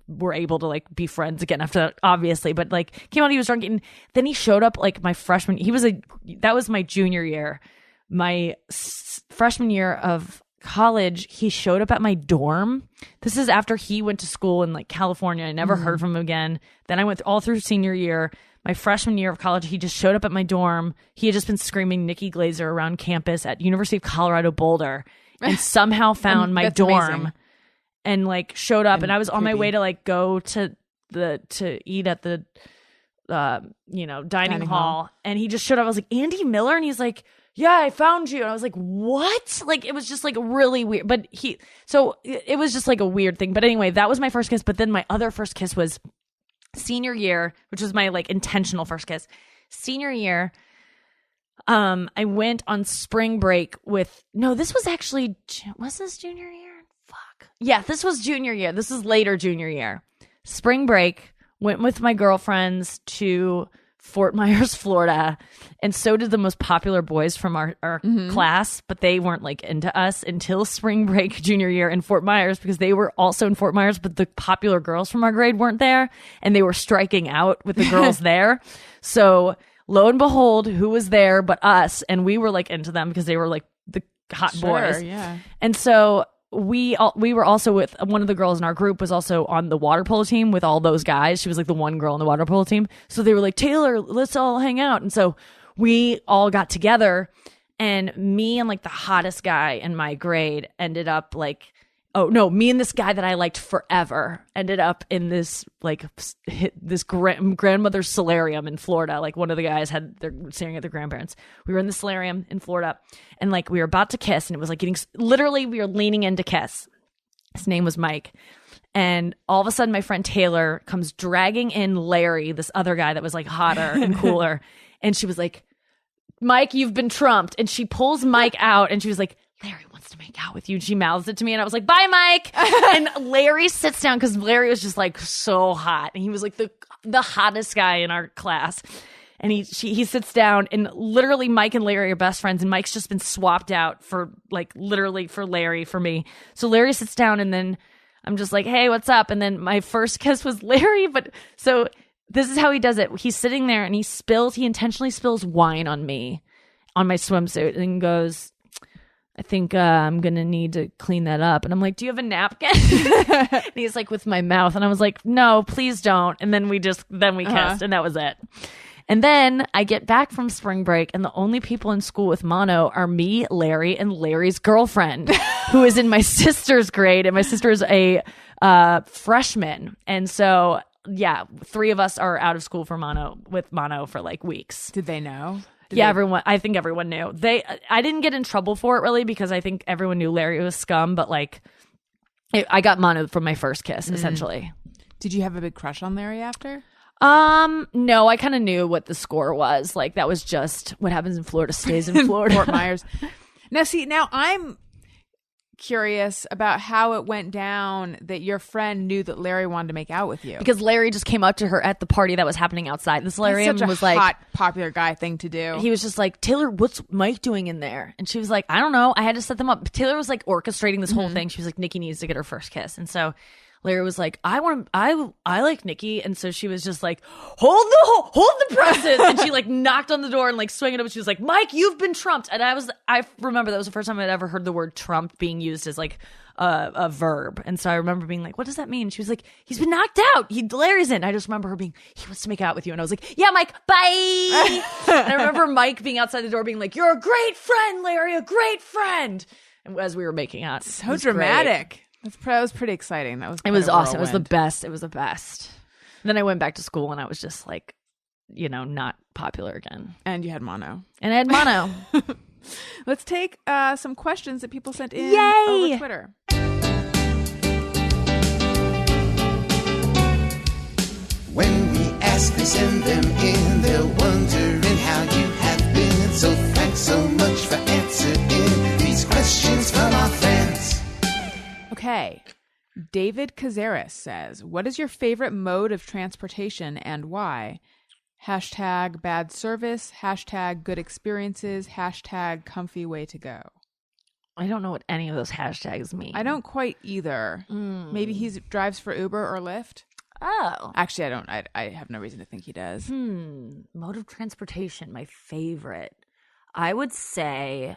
were able to like be friends again after that, obviously, but like came out, he was drunk, and then he showed up like my freshman, that was my junior year, my freshman year of college, he showed up at my dorm. This is after he went to school in like California. I never heard from him again. Then I went all through senior year. My freshman year of college, he just showed up at my dorm. He had just been screaming Nikki Glaser around campus at University of Colorado Boulder, and somehow found my That's dorm. amazing. And like showed up, and I was on my creepy. way to like go to eat at the dining hall, and he just showed up. I was like, Andy Miller, and he's like, yeah, I found you. And I was like, what? Like it was just like really weird. But it was just like a weird thing. But anyway, that was my first kiss. But then my other first kiss was senior year, which was my like intentional first kiss. Senior year, I went on spring break was this junior year? Fuck. Yeah, this was junior year. This is later junior year. Spring break, went with my girlfriends to Fort Myers, Florida, and so did the most popular boys from our class, but they weren't like into us until spring break junior year in Fort Myers, because they were also in Fort Myers, but the popular girls from our grade weren't there, and they were striking out with the girls there. So lo and behold, who was there but us? And we were like into them because they were like the hot boys. Yeah. And so we were also with one of the girls in our group was also on the water polo team with all those guys. She was like the one girl on the water polo team. So they were like, Taylor, let's all hang out. And so we all got together, and me and like the hottest guy in my grade ended up like, me and this guy that I liked forever ended up in this like this grandmother's solarium in Florida. Like one of the guys they're staring at their grandparents. We were in the solarium in Florida, and like we were about to kiss, and it was like literally we were leaning in to kiss. His name was Mike. And all of a sudden my friend Taylor comes dragging in Larry, this other guy that was like hotter and cooler. And she was like, Mike, you've been trumped. And she pulls Mike out, and she was like, Larry wants to make out with you. And she mouths it to me, and I was like, bye, Mike. And Larry sits down because Larry was just like so hot, and he was like the hottest guy in our class. And he sits down, and literally Mike and Larry are best friends, and Mike's just been swapped out for like literally for Larry for me. So Larry sits down, and then I'm just like, hey, what's up? And then my first kiss was Larry. But so this is how he does it. He's sitting there, and he intentionally spills wine on me, on my swimsuit, and goes, I think I'm going to need to clean that up. And I'm like, do you have a napkin? And he's like, with my mouth. And I was like, no, please don't. And then we kissed, and that was it. And then I get back from spring break, and the only people in school with mono are me, Larry, and Larry's girlfriend, who is in my sister's grade. And my sister is a freshman. And so, yeah, 3 of us are out of school for mono for like weeks. Did they know? I think everyone knew. I didn't get in trouble for it really, because I think everyone knew Larry was scum, but like I got mono from my first kiss, essentially. Did you have a big crush on Larry after? No, I kind of knew what the score was. Like that was just what happens in Florida stays in Florida. Fort Myers. Now I'm curious about how it went down that your friend knew that Larry wanted to make out with you. Because Larry just came up to her at the party that was happening outside. This Larry That's such a was like hot, popular guy thing to do. He was just like, Taylor, what's Mike doing in there? And she was like, I don't know. I had to set them up. Taylor was like orchestrating this whole thing. She was like, Nikki needs to get her first kiss. And so Larry was like, I like Nikki. And so she was just like, hold the presses. And she like knocked on the door and like swung it up. She was like, Mike, you've been trumped. And I remember that was the first time I'd ever heard the word trumped being used as like a verb. And so I remember being like, what does that mean? She was like, he's been knocked out. Larry's in. I just remember her being, he wants to make out with you. And I was like, yeah, Mike, bye. And I remember Mike being outside the door being like, you're a great friend, Larry, a great friend. And as we were making out. So dramatic. Great. That was pretty exciting. It was awesome. It was the best. It was the best. And then I went back to school, and I was just like, not popular again. And you had mono. And I had mono. Let's take some questions that people sent in over Twitter. When we ask, please send them in. They're wondering how you have been. So thanks so much for answering these questions from our fans. Okay. David Cazares says, what is your favorite mode of transportation and why? Hashtag bad service, hashtag good experiences, hashtag comfy way to go. I don't know what any of those hashtags mean. I don't quite either. Maybe he drives for Uber or Lyft. Oh. Actually, I don't. I have no reason to think he does. Mode of transportation, my favorite. I would say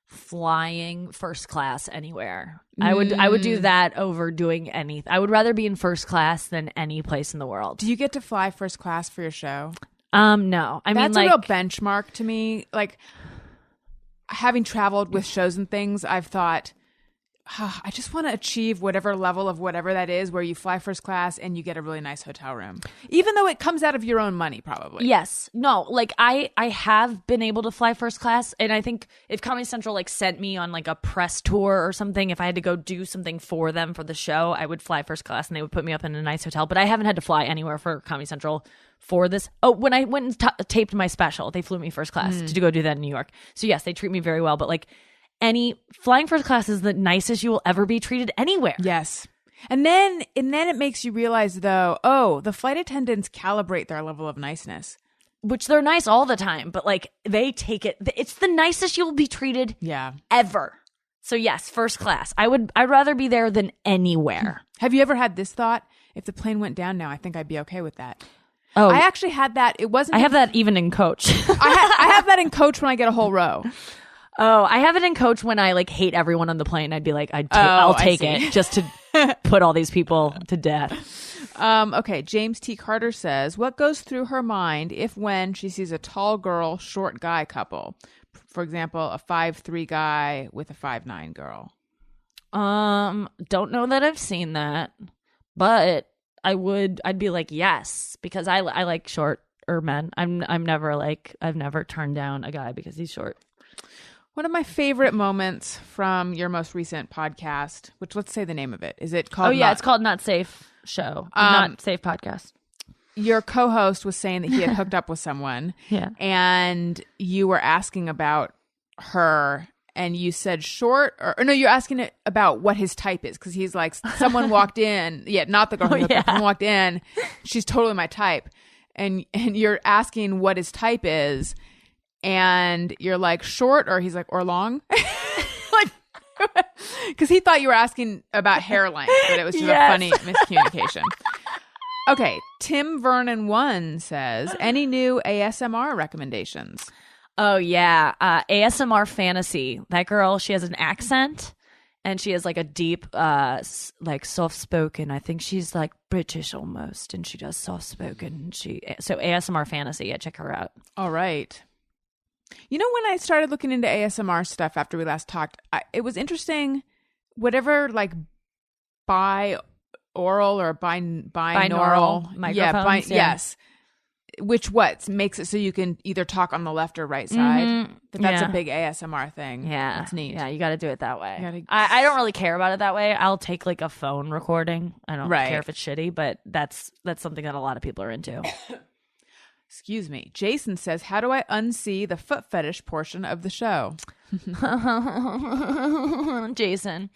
flying first class anywhere. I would do that over doing anything. I would rather be in first class than any place in the world. Do you get to fly first class for your show? No. That's a real benchmark to me. Like, having traveled with shows and things, I've thought, I just want to achieve whatever level of whatever that is, where you fly first class and you get a really nice hotel room, even though it comes out of your own money, probably. Yes. No, like I have been able to fly first class, and I think if Comedy Central like sent me on like a press tour or something, if I had to go do something for them for the show, I would fly first class and they would put me up in a nice hotel. But I haven't had to fly anywhere for Comedy Central for this. Oh, when I went and taped my special, they flew me first class to go do that in New York. So yes, they treat me very well, but like flying first class is the nicest you will ever be treated anywhere. Yes. And then it makes you realize, though, the flight attendants calibrate their level of niceness. Which they're nice all the time, but like they take it. It's the nicest you'll be treated ever. So yes, first class. I'd rather be there than anywhere. Have you ever had this thought? If the plane went down now, I think I'd be okay with that. Oh, I actually had that. It wasn't. I have that even in coach. I have that in coach when I get a whole row. Oh, I have it in coach when I like hate everyone on the plane. I'd be like, I'll take it just to put all these people to death. Okay, James T. Carter says, what goes through her mind when she sees a tall girl, short guy couple? For example, a 5'3" guy with a 5'9" girl. Don't know that I've seen that, but I'd be like, yes, because I like shorter men. I've never turned down a guy because he's short. One of my favorite moments from your most recent podcast, which let's say the name of it. Is it called? It's called Not Safe Show. Not Safe Podcast. Your co-host was saying that he had hooked up with someone. Yeah. And you were asking about her, and you said short, or no, you're asking it about what his type is, because he's like, someone walked in. Yeah, not the girl who hooked up. Someone walked in. She's totally my type. And you're asking what his type is. And you're like, short, or he's like, or long? Like, because he thought you were asking about hair length, but it was just a funny miscommunication. Okay, Tim Vernon 1 says, any new ASMR recommendations? Oh, yeah. ASMR Fantasy. That girl, she has an accent, and she has like a deep, like soft-spoken. I think she's like British almost, and she does soft-spoken. So ASMR Fantasy, yeah, check her out. All right. You know, when I started looking into ASMR stuff after we last talked, it was interesting. Whatever, like, binaural or binaural microphones. Yes. Which makes it so you can either talk on the left or right side. Mm-hmm. That's a big ASMR thing. Yeah, it's neat. Yeah, you got to do it that way. I don't really care about it that way. I'll take like a phone recording. I don't care if it's shitty, but that's something that a lot of people are into. Excuse me. Jason says, how do I unsee the foot fetish portion of the show? Jason,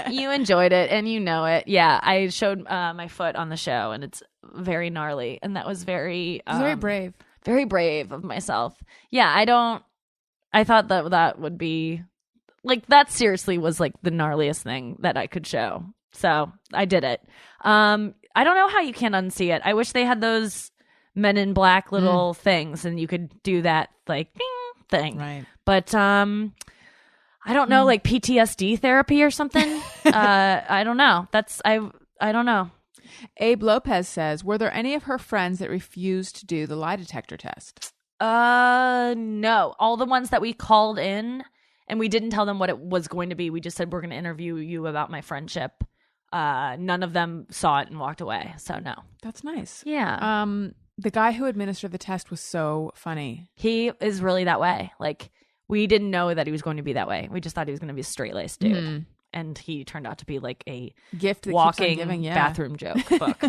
you enjoyed it and you know it. Yeah, I showed my foot on the show and it's very gnarly, and that was very brave. Very brave of myself. Yeah, I thought that would be like, that seriously was like the gnarliest thing that I could show. So I did it. I don't know how you can unsee it. I wish they had those Men in Black little things and you could do that like ding thing. Right. But I don't know, like PTSD therapy or something. I don't know. I don't know. Abe Lopez says, were there any of her friends that refused to do the lie detector test? No. All the ones that we called in, and we didn't tell them what it was going to be. We just said, we're going to interview you about my friendship. None of them saw it and walked away. So no. That's nice. Yeah. The guy who administered the test was so funny. He is really that way. Like, we didn't know that he was going to be that way. We just thought he was going to be a straight-laced dude. Mm-hmm. And he turned out to be like a gift that walking keeps on giving, bathroom joke book.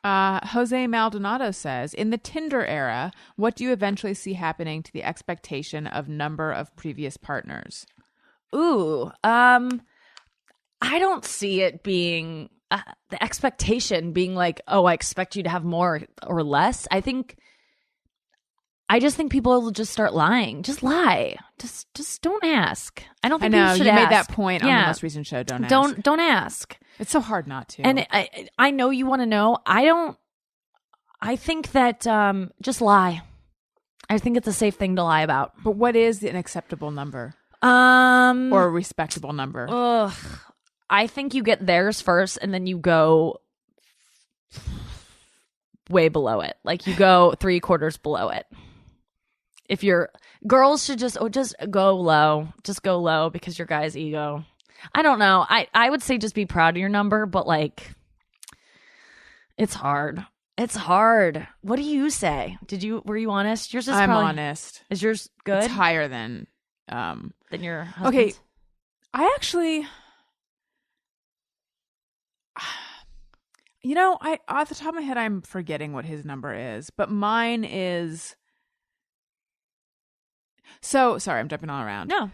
Jose Maldonado says, in the Tinder era, what do you eventually see happening to the expectation of number of previous partners? Ooh, I don't see it being the expectation being like, oh, I expect you to have more or less. I just think people will just start lying. Just lie. Just don't ask. I don't think people should you ask. made that point on the most recent show. Don't ask. Don't ask. It's so hard not to. And I know you want to know. I think that just lie. I think it's a safe thing to lie about. But what is an acceptable number? Or a respectable number? Ugh. I think you get theirs first and then you go way below it. Like you go 3/4 below it. If you're girls should just go low. Just go low because your guy's ego. I don't know. I would say just be proud of your number, but like it's hard. It's hard. What do you say? Were you honest? Yours is I'm probably, honest. Is yours good? It's higher than Your husband's? Okay. I actually I off the top of my head I'm forgetting what his number is, but mine is so sorry, I'm jumping all around. No.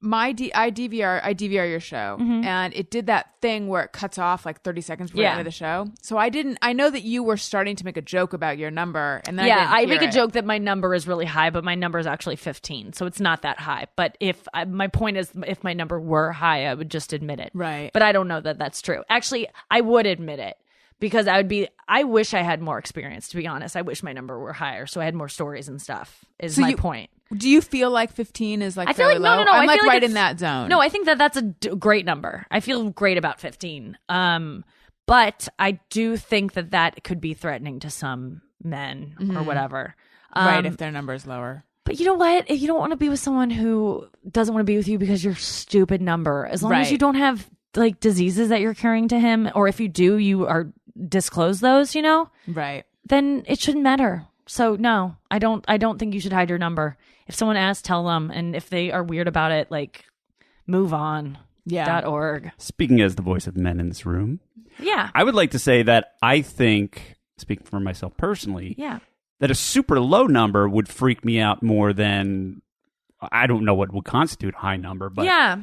I DVR your show, and it did that thing where it cuts off like 30 seconds before the end of the show. So I know that you were starting to make a joke about your number, and then I make a joke that my number is really high, but my number is actually 15, so it's not that high. But my point is, if my number were high, I would just admit it. Right. But I don't know that that's true. Actually, I would admit it because I wish I had more experience, to be honest. I wish my number were higher, so I had more stories and stuff, is my point. Do you feel like 15 is like I feel fairly like low? no. I'm I like feel like right it's- in that zone. No, I think that's a great number. I feel great about 15. But I do think that could be threatening to some men or whatever. Right, if their number is lower. But you know what? If you don't want to be with someone who doesn't want to be with you because your stupid number, as long as you don't have like diseases that you're carrying to him, or if you do, you are disclose those, Right. then it shouldn't matter. So no, I don't think you should hide your number. If someone asks, tell them. And if they are weird about it, like move on. Yeah. .org. Speaking as the voice of men in this room, Yeah. I would like to say that I think, speaking for myself personally, Yeah. that a super low number would freak me out more than, I don't know what would constitute a high number, but yeah.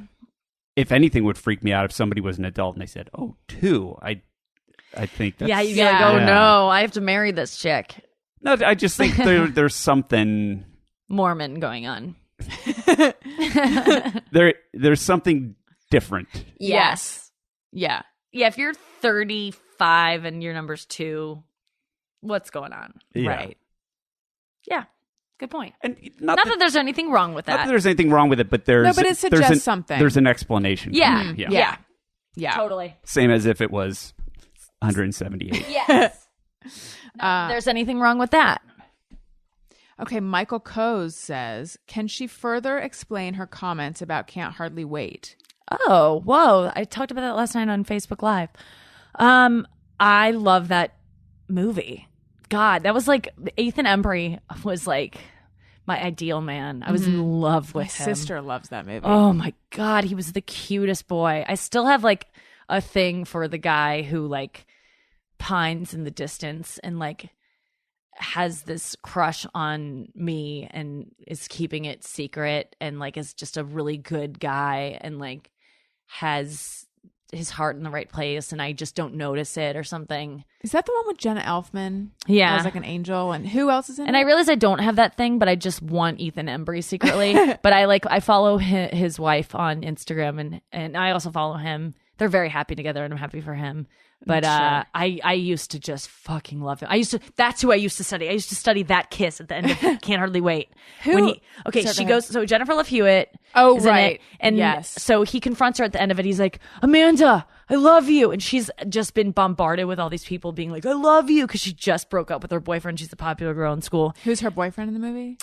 if anything would freak me out if somebody was an adult and they said, oh, 2, I think that's... Yeah, you'd be like, oh Yeah. no, I have to marry this chick. No, I just think there's something... Mormon going on. There's something different. Yes. Yeah. Yeah, if you're 35 and your number's 2, what's going on? Yeah. Right. Yeah. Good point. And Not that there's anything wrong with not that. that there's anything wrong with it, but there's... No, but it suggests there's something. There's an explanation. Yeah. Yeah. Yeah. Yeah. Totally. Same as if it was 178. Yes. There's anything wrong with that. Okay, Michael Coase says, can she further explain her comments about Can't Hardly Wait? Oh, whoa. I talked about that last night on Facebook Live. I love that movie. God, that was like, Ethan Embry was like my ideal man. I was in love with My him. sister loves that movie. Oh my God, he was the cutest boy. I still have like a thing for the guy who like pines in the distance and like has this crush on me and is keeping it secret and like is just a really good guy and like has his heart in the right place and I just don't notice it or something. Is that the one with Jenna Elfman? Yeah. As like an angel, and who else is in And it? I realize I don't have that thing, but I just want Ethan Embry secretly. But I follow his wife on Instagram and I also follow him. They're very happy together and I'm happy for him. But Sure. I used to just fucking love him. That's who I used to study. I used to study that kiss at the end of Can't Hardly Wait. Who? She goes, so Jennifer Love Hewitt Oh, is in right. it. And Yes. so he confronts her at the end of it. He's like, Amanda, I love you. And she's just been bombarded with all these people being like, I love you. Because she just broke up with her boyfriend. She's the popular girl in school. Who's her boyfriend in the movie?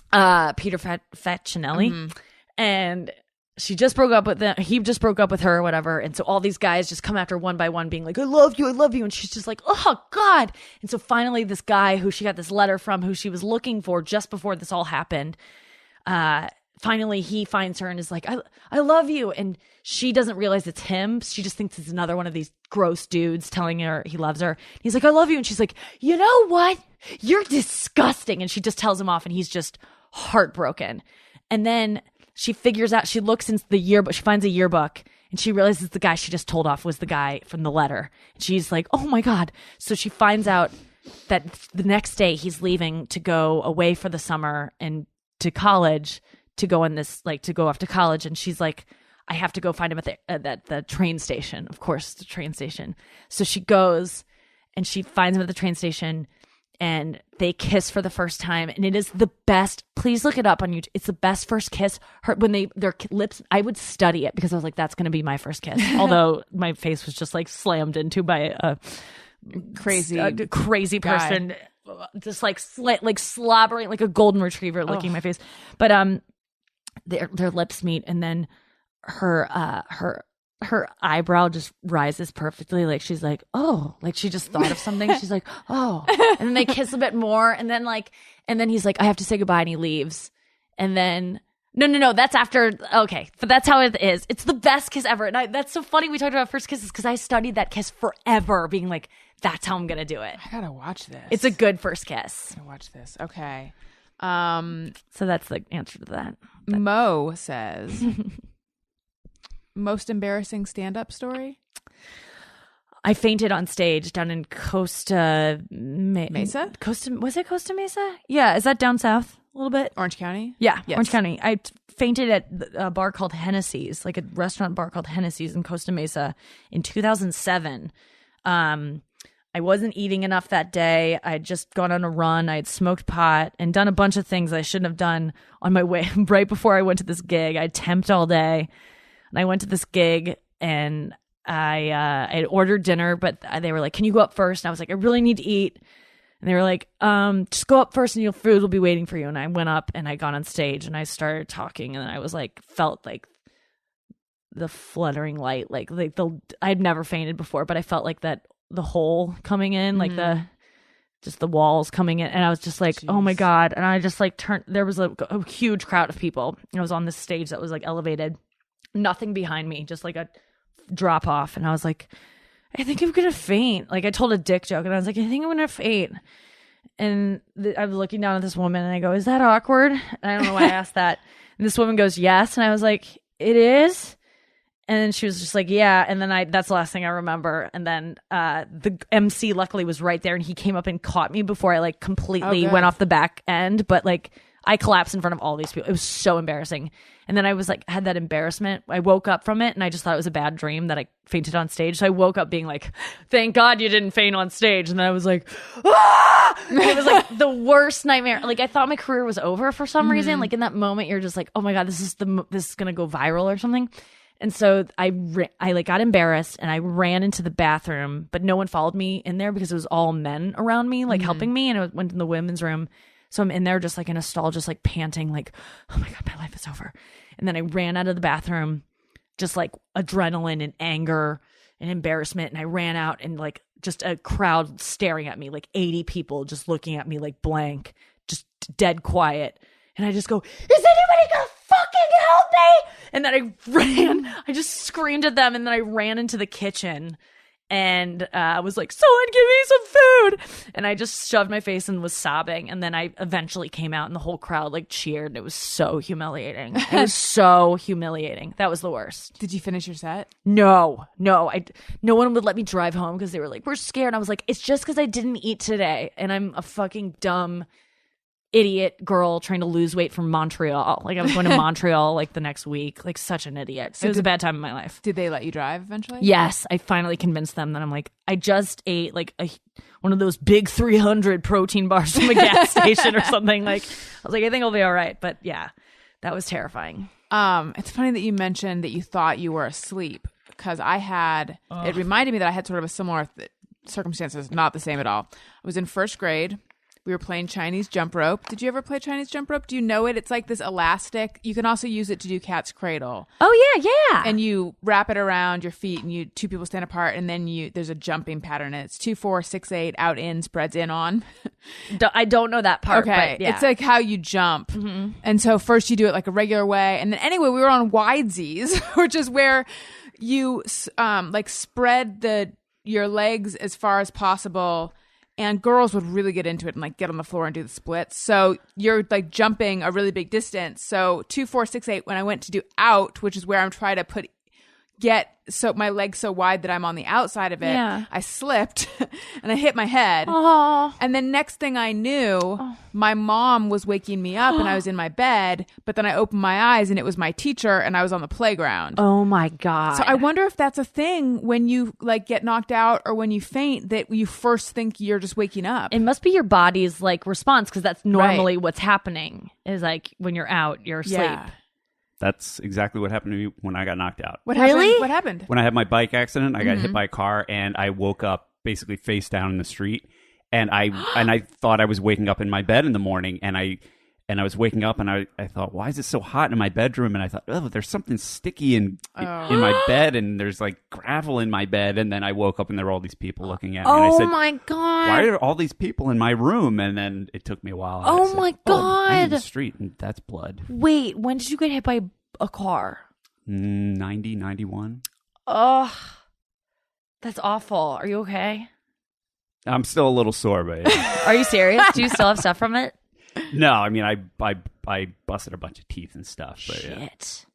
Peter Facinelli. And he just broke up with her or whatever. And so all these guys just come after one by one being like, I love you. And she's just like, oh God. And so finally this guy who she got this letter from, who she was looking for just before this all happened, finally he finds her and is like, I love you. And she doesn't realize it's him. She just thinks it's another one of these gross dudes telling her he loves her. He's like, I love you. And she's like, you know what? You're disgusting. And she just tells him off and he's just heartbroken. And then she figures out, she looks into the yearbook, she finds a yearbook and she realizes the guy she just told off was the guy from the letter. And she's like, oh my God. So she finds out that the next day he's leaving to go away for the summer and to college, to go on this, like to go off to college. And she's like, I have to go find him at the train station. Of course, the train station. So she goes and she finds him at the train station and they kiss for the first time. And it is the best. Please look it up on YouTube. It's the best first kiss. When their lips, I would study it because I was like, that's going to be my first kiss. Although my face was just like slammed into by a crazy person. Just like slobbering like a golden retriever licking my face. But their lips meet and then her eyebrow just rises perfectly. Like she's like, oh, like she just thought of something. She's like, oh, and then they kiss a bit more. And then he's like, I have to say goodbye. And he leaves. And then, no, that's after. Okay. But that's how it is. It's the best kiss ever. And that's so funny. We talked about first kisses because I studied that kiss forever being like, that's how I'm going to do it. I gotta watch this. It's a good first kiss. I gotta watch this. Okay. So that's the answer to that. Mo says, most embarrassing stand-up story? I fainted on stage down in Costa Mesa? Was it Costa Mesa? Yeah. Is that down south a little bit? Orange County? Yeah. Yes. Orange County. I fainted at a bar called Hennessy's, like a restaurant bar called Hennessy's in Costa Mesa in 2007. I wasn't eating enough that day. I had just gone on a run. I had smoked pot and done a bunch of things I shouldn't have done on my way right before I went to this gig. I temped all day. And I went to this gig and I had ordered dinner, but they were like, can you go up first? And I was like, I really need to eat. And they were like, just go up first and your food will be waiting for you. And I went up and I got on stage and I started talking and I was like, felt like the fluttering light, like I'd never fainted before, but I felt like that the hole coming in, like just the walls coming in. And I was just like, oh my God. And I just like there was a huge crowd of people. I was on this stage that was like elevated, nothing behind me, just like a drop off. And I was like, I think I'm going to faint. Like I told a dick joke and I was like, I think I'm going to faint. And I was looking down at this woman and I go, is that awkward? And I don't know why I asked that. And this woman goes, yes. And I was like, it is? And then she was just like, yeah. And then that's the last thing I remember. And then the MC luckily was right there and he came up and caught me before I like completely went off the back end. But like I collapsed in front of all these people. It was so embarrassing. And then I was like, had that embarrassment. I woke up from it and I just thought it was a bad dream that I fainted on stage. So I woke up being like, thank God you didn't faint on stage. And then I was like, ah! And it was like the worst nightmare. Like I thought my career was over for some reason. Like in that moment, you're just like, oh my God, this is going to go viral or something. And so I like got embarrassed and I ran into the bathroom, but no one followed me in there because it was all men around me, like helping me. And I went in the women's room. So I'm in there just like in a stall, just like panting, like, oh my God, my life is over. And then I ran out of the bathroom, just like adrenaline and anger and embarrassment. And I ran out and like just a crowd staring at me, like 80 people just looking at me like blank, just dead quiet. And I just go, is anybody gonna fucking help me? And then I just screamed at them. And then I ran into the kitchen and I was like, someone give me some food. And I just shoved my face and was sobbing. And then I eventually came out and the whole crowd like cheered. And it was so humiliating. It was so humiliating. That was the worst. Did you finish your set? No one would let me drive home because they were like, we're scared. And I was like, it's just because I didn't eat today. And I'm a fucking dumb idiot girl trying to lose weight from Montreal. Like I was going to Montreal like the next week, like such an idiot. So it was a bad time in my life. Did they let you drive eventually? Yes. I finally convinced them that I'm like, I just ate like one of those big 300 protein bars from a gas station or something. Like I was like, I think I'll be all right. But yeah, that was terrifying. It's funny that you mentioned that you thought you were asleep because it reminded me that I had sort of a similar circumstances, not the same at all. I was in first grade. We were playing Chinese jump rope. Did you ever play Chinese jump rope? Do you know it? It's like this elastic. You can also use it to do cat's cradle. Oh yeah. And you wrap it around your feet, and two people stand apart, and then there's a jumping pattern. And it's 2, 4, 6, 8, out, in, spreads in, on. I don't know that part. Okay, but yeah. it's like how you jump. And so first you do it like a regular way, and then anyway, we were on widesies, which is where you like spread your legs as far as possible. And girls would really get into it and like get on the floor and do the splits. So you're like jumping a really big distance. So 2, 4, 6, 8. When I went to do out, which is where I'm trying to get my legs so wide that I'm on the outside of it. Yeah. I slipped and I hit my head. Oh. And then next thing I knew, my mom was waking me up and I was in my bed. But then I opened my eyes and it was my teacher and I was on the playground. Oh my God. So I wonder if that's a thing when you like get knocked out or when you faint that you first think you're just waking up. It must be your body's like response, because that's normally what's happening is like when you're out, you're asleep. Yeah. That's exactly what happened to me when I got knocked out. What Really? happened? What happened? When I had my bike accident, I got hit by a car and I woke up basically face down in the street. And I thought I was waking up in my bed in the morning, and I was waking up and I thought, why is it so hot in my bedroom? And I thought, oh, there's something sticky in my bed, and there's like gravel in my bed. And then I woke up and there were all these people looking at me. And I said, my God. why are all these people in my room? And then it took me a while. Oh I said, my I'm God. in the street, and that's blood. Wait, when did you get hit by a car? 90, 91. Ugh. That's awful. Are you okay? I'm still a little sore, but Are you serious? Do you still have stuff from it? no, I mean, I busted a bunch of teeth and stuff. But yeah. Shit.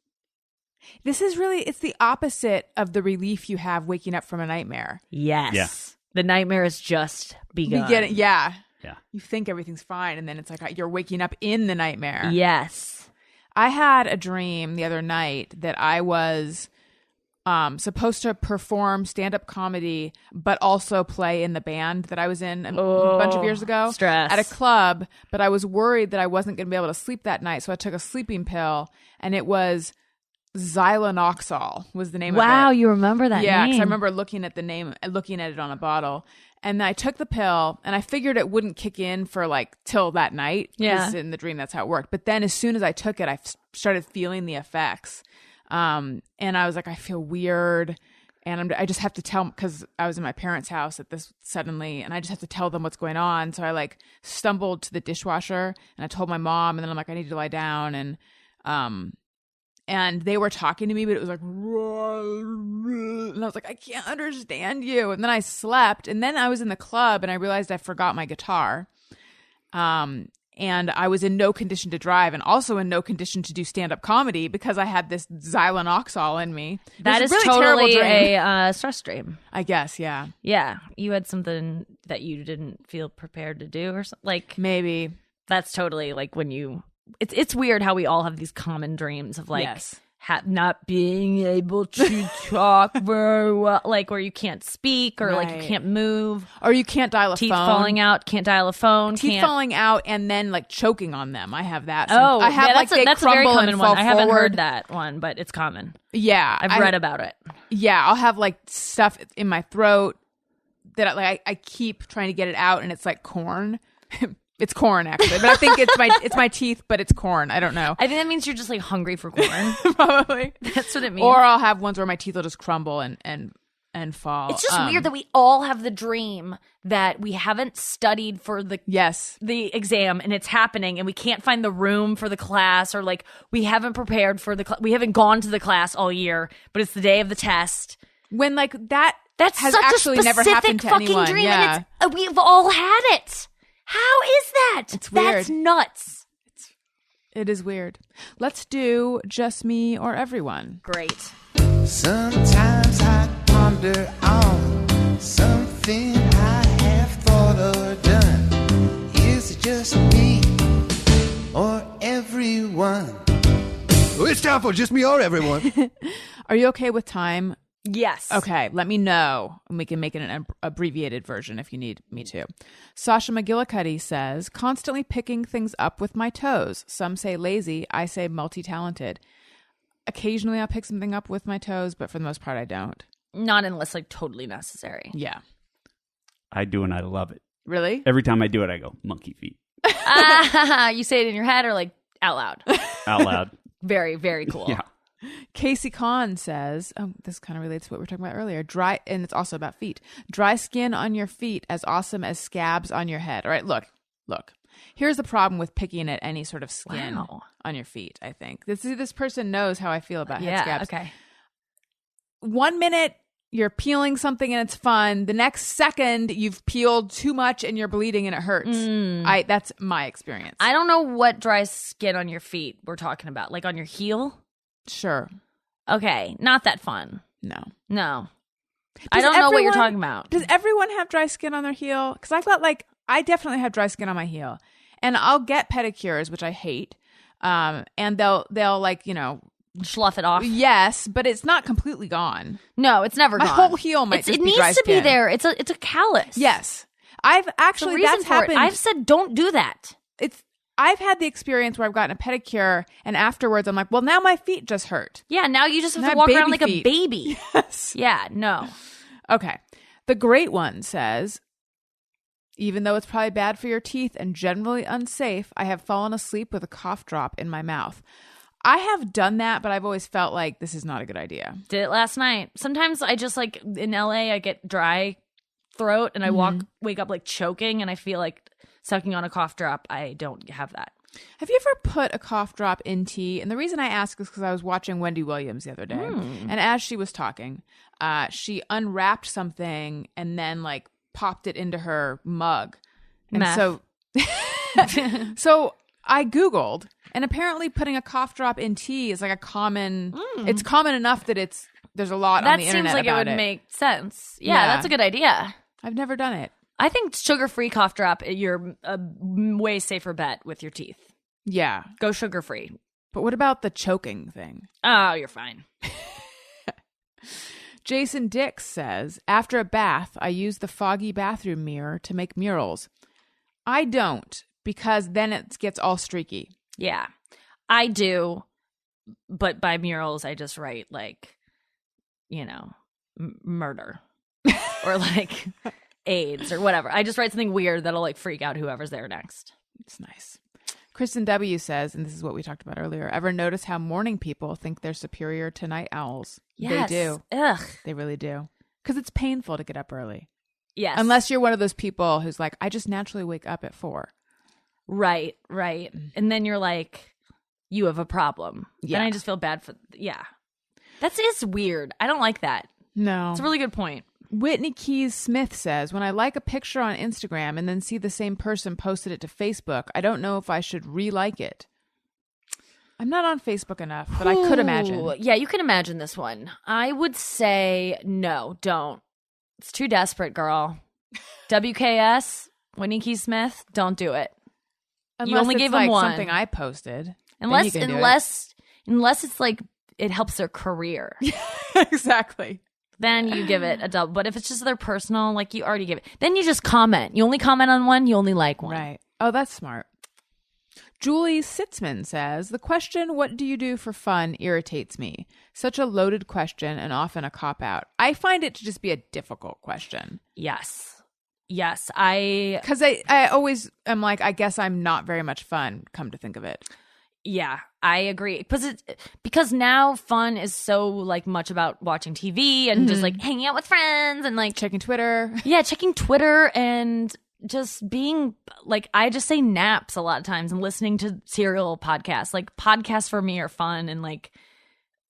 This is really, it's the opposite of the relief you have waking up from a nightmare. Yes. Yeah. The nightmare has just begun. Yeah. Yeah. You think everything's fine, and then it's like you're waking up in the nightmare. Yes. I had a dream the other night that I was supposed to perform stand-up comedy, but also play in the band that I was in a bunch of years ago. Stress. At a club, but I was worried that I wasn't going to be able to sleep that night, so I took a sleeping pill, and it was Xylanoxol was the name of it. Wow, you remember that Yeah, name. because I remember looking at the name, looking at it on a bottle. And I took the pill, and I figured it wouldn't kick in for like till that night. Yeah. 'Cause in the dream, that's how it worked. But then as soon as I took it, I started feeling the effects. And I was like, I feel weird. And I just have to tell, because I was in my parents' house at this suddenly, and I just have to tell them what's going on. So I like stumbled to the dishwasher, and I told my mom, and then I'm like, I need to lie down. And they were talking to me, but it was like, and I was like, I can't understand you. And then I slept, and then I was in the club, and I realized I forgot my guitar. And I was in no condition to drive, and also in no condition to do stand-up comedy because I had this Xylanoxol in me. It That was is a really terrible totally dream. a stress dream. I guess, yeah, Yeah. You had something that you didn't feel prepared to do or something. Like, maybe. that's totally like when you... It's weird how we all have these common dreams of like... Yes. Not being able to talk very well, like where you can't speak or like you Right. can't move, Or you can't dial a teeth phone. falling out, can't dial a phone, Teeth can't. falling out, and then like choking on them. I have that. Oh, I have yeah, like they that's a very crumble common and one. fall I haven't forward. heard that one, but it's common. Yeah, I've read about it. Yeah, I'll have like stuff in my throat that I keep trying to get it out, and it's like corn. It's corn actually, but I think it's my teeth, but it's corn. I don't know. I think that means you're just like hungry for corn. Probably. That's what it means. Or I'll have ones where my teeth will just crumble and fall. It's just weird that we all have the dream that we haven't studied for the yes. exam and it's happening and we can't find the room for the class, or like we haven't prepared for we haven't gone to the class all year, but it's the day of the test. When like that That's has such actually a never specific happened to fucking anyone. dream, Yeah. and we've all had it. How is that? It's weird. That's nuts. It is weird. Let's do just me or everyone. Great. Sometimes I ponder on something I have thought or done. Is it just me or everyone? It's time for just me or everyone. Are you okay with time? Yes. Okay, let me know, and we can make it an abbreviated version if you need me to. Sasha McGillicuddy says, constantly picking things up with my toes. Some say lazy, I say multi-talented. Occasionally I'll pick something up with my toes, but for the most part I don't. Not unless like totally necessary. Yeah. I do, and I love it. Really? Every time I do it, I go, monkey feet. You say it in your head or like out loud? Out loud. Very, very cool. Yeah. Casey Kahn says, this kind of relates to what we were talking about earlier. Dry, and it's also about feet. Dry skin on your feet as awesome as scabs on your head. All right, look. Here's the problem with picking at any sort of skin on your feet, I think. This person knows how I feel about head scabs. Okay. 1 minute, you're peeling something and it's fun. The next second, you've peeled too much and you're bleeding and it hurts. That's my experience. I don't know what dry skin on your feet we're talking about. Like on your heel? Sure. Okay. Not that fun. No. I don't know what you're talking about. Does everyone have dry skin on their heel? Because I definitely have dry skin on my heel. And I'll get pedicures, which I hate. And they'll like, Slough it off. yes, but it's not completely gone. No, it's never My gone. whole heel might just it be dry needs to be skin. there. It's a callus. Yes. I've actually, reason that's for it. happened. I've said don't do that. I've had the experience where I've gotten a pedicure and afterwards I'm like, well, now my feet just hurt. Yeah, now you just have Now to walk around baby like feet. a baby. Yes. Yeah, no. Okay. The Great One says, even though it's probably bad for your teeth and generally unsafe, I have fallen asleep with a cough drop in my mouth. I have done that, but I've always felt like this is not a good idea. Did it last night. Sometimes I just like in LA I get dry throat and I wake up like choking and I feel like sucking on a cough drop. I don't have that. Have you ever put a cough drop in tea? And the reason I ask is because I was watching Wendy Williams the other day. And as she was talking, she unwrapped something and then like popped it into her mug. And Meth. so I Googled, and apparently putting a cough drop in tea is like a common, it's common enough that there's a lot on the internet seems like about it would make sense. Yeah, that's a good idea. I've never done it. I think sugar-free cough drop, you're a way safer bet with your teeth. Yeah. Go sugar-free. But what about the choking thing? Oh, you're fine. Jason Dix says, after a bath, I use the foggy bathroom mirror to make murals. I don't, because then it gets all streaky. Yeah, I do. But by murals, I just write like, murder or like AIDS or whatever. I just write something weird that'll like freak out whoever's there next. It's nice. Kristen W. says, and this is what we talked about earlier, ever notice how morning people think they're superior to night owls? Yes. They do. Ugh. They really do. Because it's painful to get up early. Yes. Unless you're one of those people who's like, I just naturally wake up at 4. Right. And then you're like, you have a problem. Yeah. And I just feel bad for, It's weird. I don't like that. No. It's a really good point. Whitney Keys Smith says, when I like a picture on Instagram and then see the same person posted it to Facebook, I don't know if I should re-like it. I'm not on Facebook enough, but I could imagine. Ooh, yeah, you can imagine this one. I would say no, don't. It's too desperate, girl. WKS, Whitney Keys Smith, don't do it. Unless you only it's gave like them one. something I posted. Unless then you can do it's like it helps their career. it. Exactly. Then you give it a double. But if it's just their personal, like you already give it. Then you just comment. You only comment on one, you only like one. Right. Oh, that's smart. Julie Sitzman says, the question, what do you do for fun, irritates me. Such a loaded question and often a cop-out. I find it to just be a difficult question. Yes. Because I always am like, I guess I'm not very much fun, come to think of it. Yeah, I agree. Because now fun is so like much about watching TV and just like hanging out with friends and like Checking Twitter. Yeah, checking Twitter and just being like, I just say naps a lot of times and listening to serial podcasts. Like podcasts for me are fun and like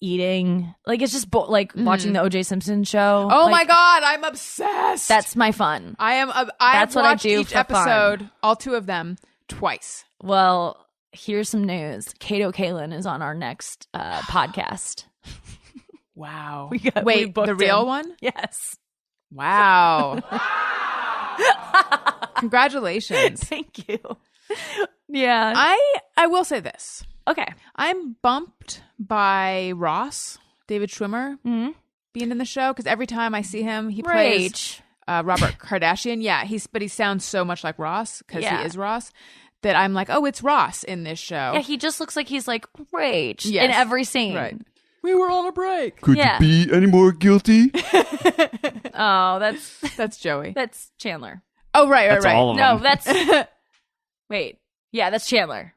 eating. Like it's just watching the O.J. Simpson show. Oh Like, my God, I'm obsessed. that's my fun. I've That's what I watched do each for fun. episode, all 2 of them, twice. Well, here's some news. Kato Kalin is on our next podcast. Wow. We Wait, booked the real him. one? Yes. Wow. Congratulations. Thank you. Yeah. I will say this. Okay. I'm bumped by Ross, David Schwimmer, being in the show because every time I see him, he plays Robert Kardashian. Yeah, he sounds so much like Ross because he is Ross that I'm like, oh, it's Ross in this show. Yeah, he just looks like he's like rage Yes. in every scene. Right. We were on a break. Could Yeah. you be any more guilty? Oh, That's Joey. that's Chandler. Oh, right. That's all of No, them. that's wait. Yeah, that's Chandler.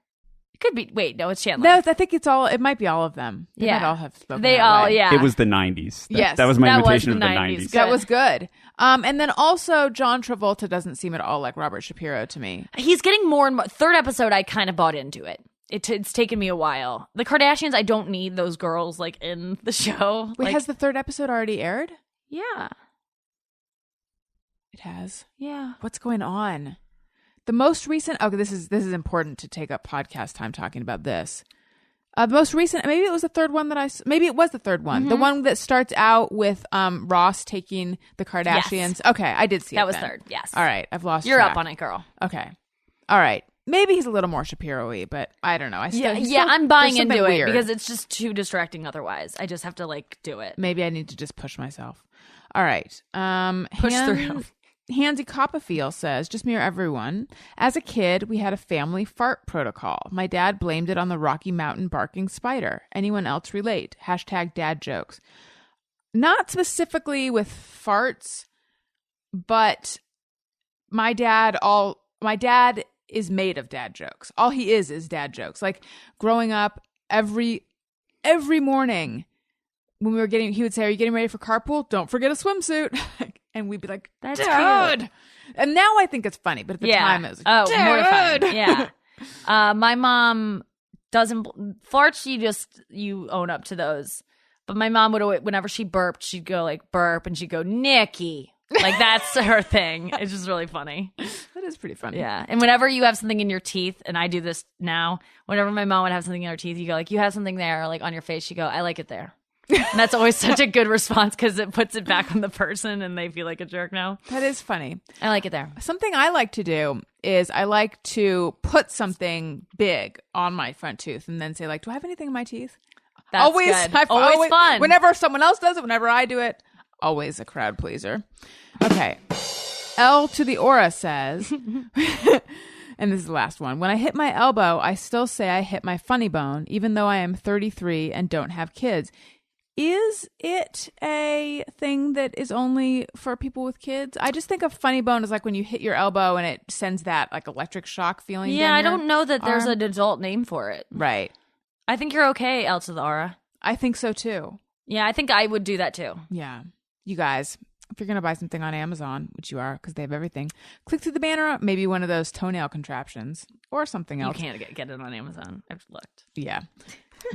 It could be. Wait, no, it's Chandler. No, I think it's all. It might be all of them. They Yeah. might all have spoken. They that all. way. Yeah. It was the 90s. Yes, That was my that was imitation the of the 90s. 90s. That Good. was good. And then also John Travolta doesn't seem at all like Robert Shapiro to me. He's getting more and more. Third episode, I kind of bought into it. It's taken me a while. The Kardashians, I don't need those girls like in the show. Wait, Like, has the third episode already aired? yeah, It has. yeah. What's going on? The most recent. Okay, this is important to take up podcast time talking about this. The most recent, maybe it was the third one maybe it was the third one. The one that starts out with Ross taking the Kardashians. Yes. Okay, I did see it. That was then. third. Yes. All right, I've lost. You're track. up on it, girl. Okay. All right. Maybe he's a little more Shapiro-y, but I don't know. I'm buying there's something into it weird. because it's just too distracting otherwise. I just have to like do it. Maybe I need to just push myself. All right. Push through. Hansy Copperfield says, just me or everyone. As a kid, we had a family fart protocol. My dad blamed it on the Rocky Mountain barking spider. Anyone else relate? # dad jokes. Not specifically with farts, but my dad is made of dad jokes. All he is dad jokes. Like growing up, every morning when we were he would say, "Are you getting ready for carpool? Don't forget a swimsuit." And we'd be like, That's "Dude." cute. And now I think it's funny, but at the time it was like, "Dude." mortifying. Yeah. My mom doesn't farts. You own up to those. But my mom would always, whenever she burped, she'd go like burp, and she'd go Nikki. Like that's her thing. It's just really funny. That is pretty funny. Yeah. And whenever you have something in your teeth, and I do this now, whenever my mom would have something in her teeth, you go like, "You have something there," or like on your face, she go, "I like it there." And that's always such a good response because it puts it back on the person and they feel like a jerk now. That is funny. I like it there. Something I like to do is I like to put something big on my front tooth and then say like, "Do I have anything in my teeth?" That's always, good. I've Always fun. Whenever someone else does it, whenever I do it, always a crowd pleaser. Okay. L to the Aura says, and this is the last one. When I hit my elbow, I still say I hit my funny bone, even though I am 33 and don't have kids. Is it a thing that is only for people with kids? I just think of funny bone as like when you hit your elbow and it sends that like electric shock feeling. Yeah, down I your don't know that there's arm. an adult name for it. Right. I think you're okay, El to the Aura. I think so too. Yeah, I think I would do that too. Yeah. You guys, if you're going to buy something on Amazon, which you are because they have everything, click through the banner, maybe one of those toenail contraptions or something You else. can't get it on Amazon. I've looked. Yeah.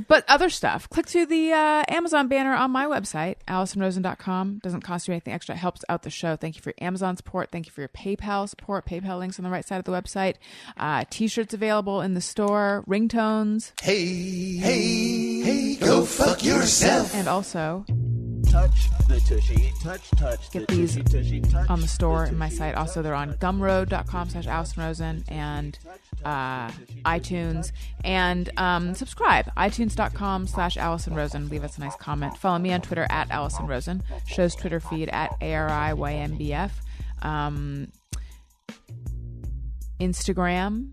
But other stuff, click through the Amazon banner on my website, AllisonRosen.com. Doesn't cost you anything extra. It helps out the show. Thank you for your Amazon support. Thank you for your PayPal support. PayPal links on the right side of the website. T-shirts available in the store. Ringtones. Hey, go fuck yourself. And also Touch the tushy, touch get the these tushy, touch on the store the in my tushy, site. Also, they're on gumroad.com/AllisonRosen and iTunes. And subscribe, itunes.com/AllisonRosen. Leave us a nice comment. Follow me on Twitter at AllisonRosen. Show's Twitter feed at ARIYMBF. Instagram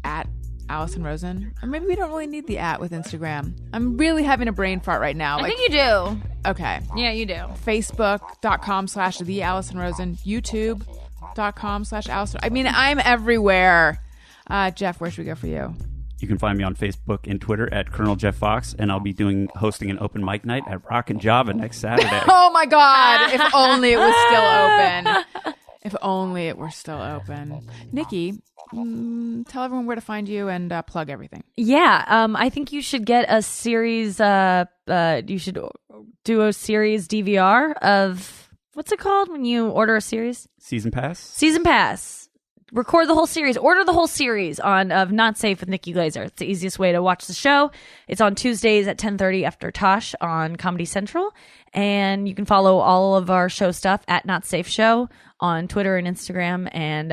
at Allison Rosen. Or maybe we don't really need the at with Instagram. I'm really having a brain fart right now. I think you do. Okay. Yeah, you do. Facebook.com/the Allison Rosen. YouTube.com/Allison. I mean, I'm everywhere. Jeff, where should we go for you? You can find me on Facebook and Twitter at Colonel Jeff Fox, and I'll be hosting an open mic night at Rock and Java next Saturday. Oh my God. If only it was still open. If only it were still open. Nikki, tell everyone where to find you and plug everything. Yeah, I think you should get a series. You should do a series DVR of what's it called when you order a series? Season Pass? Season Pass. Record the whole series. Order the whole series of Not Safe with Nikki Glaser. It's the easiest way to watch the show. It's on Tuesdays at 10:30 after Tosh on Comedy Central. And you can follow all of our show stuff at Not Safe Show on Twitter and Instagram. And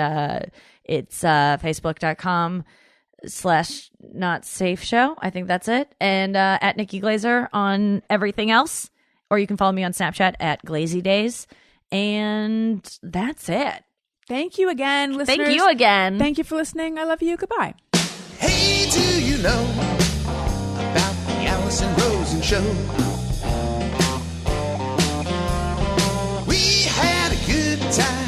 it's facebook.com/Not Safe Show. I think that's it. And at Nikki Glaser on everything else. Or you can follow me on Snapchat at Glazy Days. And that's it. Thank you again, listeners. Thank you again. Thank you for listening. I love you. Goodbye. Hey, do you know about the Allison Rosen show? We had a good time